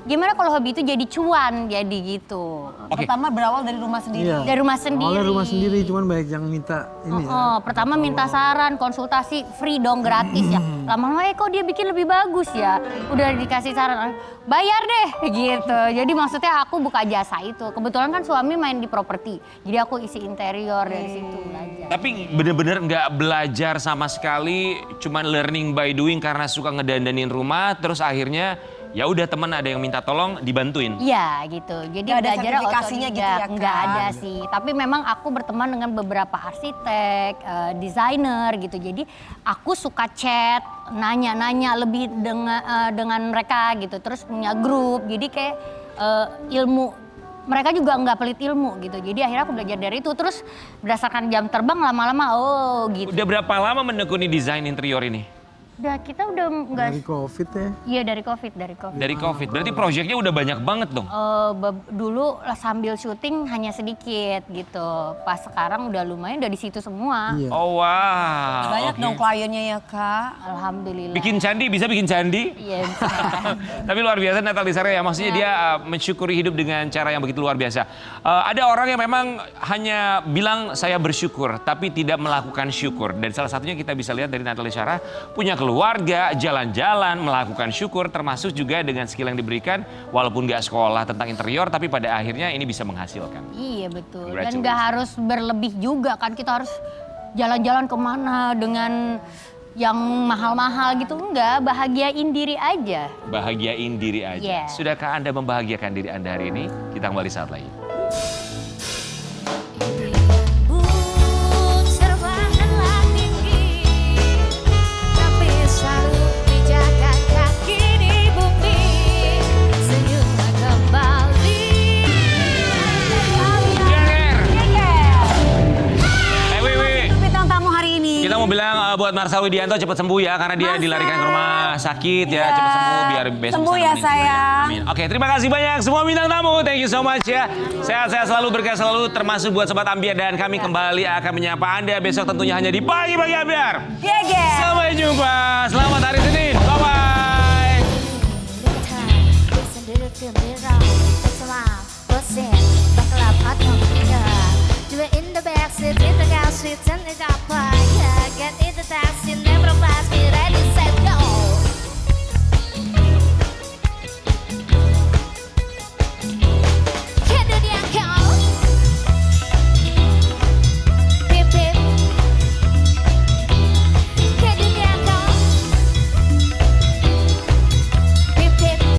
gimana kalau hobi itu jadi cuan, jadi gitu. Pertama berawal dari rumah sendiri. Iya. Dari rumah sendiri. Awalnya rumah sendiri, cuman banyak yang minta ini ya. Pertama minta saran, konsultasi free dong, gratis ya. Lama-lama kok dia bikin lebih bagus ya. Udah dikasih saran, bayar deh gitu. Jadi maksudnya aku buka jasa itu. Kebetulan kan suami main di properti. Jadi aku isi interior dari situ belajar. Tapi bener-bener nggak belajar sama sekali, cuman learning by doing karena suka ngedandanin rumah, terus akhirnya ya udah teman ada yang minta tolong dibantuin. Iya gitu. Jadi Nggak ada belajar sertifikasinya gitu ya, Kak? Nggak ada sih. Tapi memang aku berteman dengan beberapa arsitek, desainer gitu. Jadi aku suka chat, nanya-nanya lebih dengan mereka gitu. Terus punya grup. Jadi kayak ilmu. Mereka juga nggak pelit ilmu gitu. Jadi akhirnya aku belajar dari itu. Terus berdasarkan jam terbang lama-lama gitu. Udah berapa lama menekuni desain interior ini? Udah kita udah nggak. Dari COVID ya. Iya dari COVID. Dari COVID, berarti proyeknya udah banyak banget dong? Dulu sambil syuting hanya sedikit gitu. Pas sekarang udah lumayan, udah di situ semua. Iya. Oh wow. Banyak oke. dong kliennya ya Kak. Alhamdulillah. Bikin candi, bisa bikin candi? Iya bisa. Tapi luar biasa Natalie Sarah ya, maksudnya dia mensyukuri hidup dengan cara yang begitu luar biasa. Ada orang yang memang hanya bilang saya bersyukur, tapi tidak melakukan syukur. Dan salah satunya kita bisa lihat dari Natalie Sarah, punya keluarga, jalan-jalan, melakukan syukur, termasuk juga dengan skill yang diberikan, walaupun gak sekolah tentang interior, tapi pada akhirnya ini bisa menghasilkan. Iya betul. Dan Congratulations. nggak harus berlebih juga kan, kita harus jalan-jalan kemana dengan yang mahal-mahal gitu, enggak, bahagiain diri aja. Bahagiain diri aja. Yeah. Sudahkah Anda membahagiakan diri Anda hari ini? Kita kembali saat lagi. Serbanganlah tinggi, tapi selalu dijaga kaki di bumi. Senyumlah kembali. Wih. Bintang tamu hari ini. Kita mau bilang buat Marsal Widianto cepat sembuh ya, karena dia dilarikan ke rumah sakit ya. Cepat sembuh biar besok Sembuh bisa ya, nemenin kita sayang. Amin. Oke, terima kasih banyak semua bintang tamu. Thank you so much ya. Sehat-sehat selalu, berkah selalu, termasuk buat Sobat Ambiar. Dan kami kembali akan menyapa Anda besok tentunya hanya di Pagi-Pagi Ambiar. Geger. Sampai jumpa. Selamat hari Senin. Bye-bye.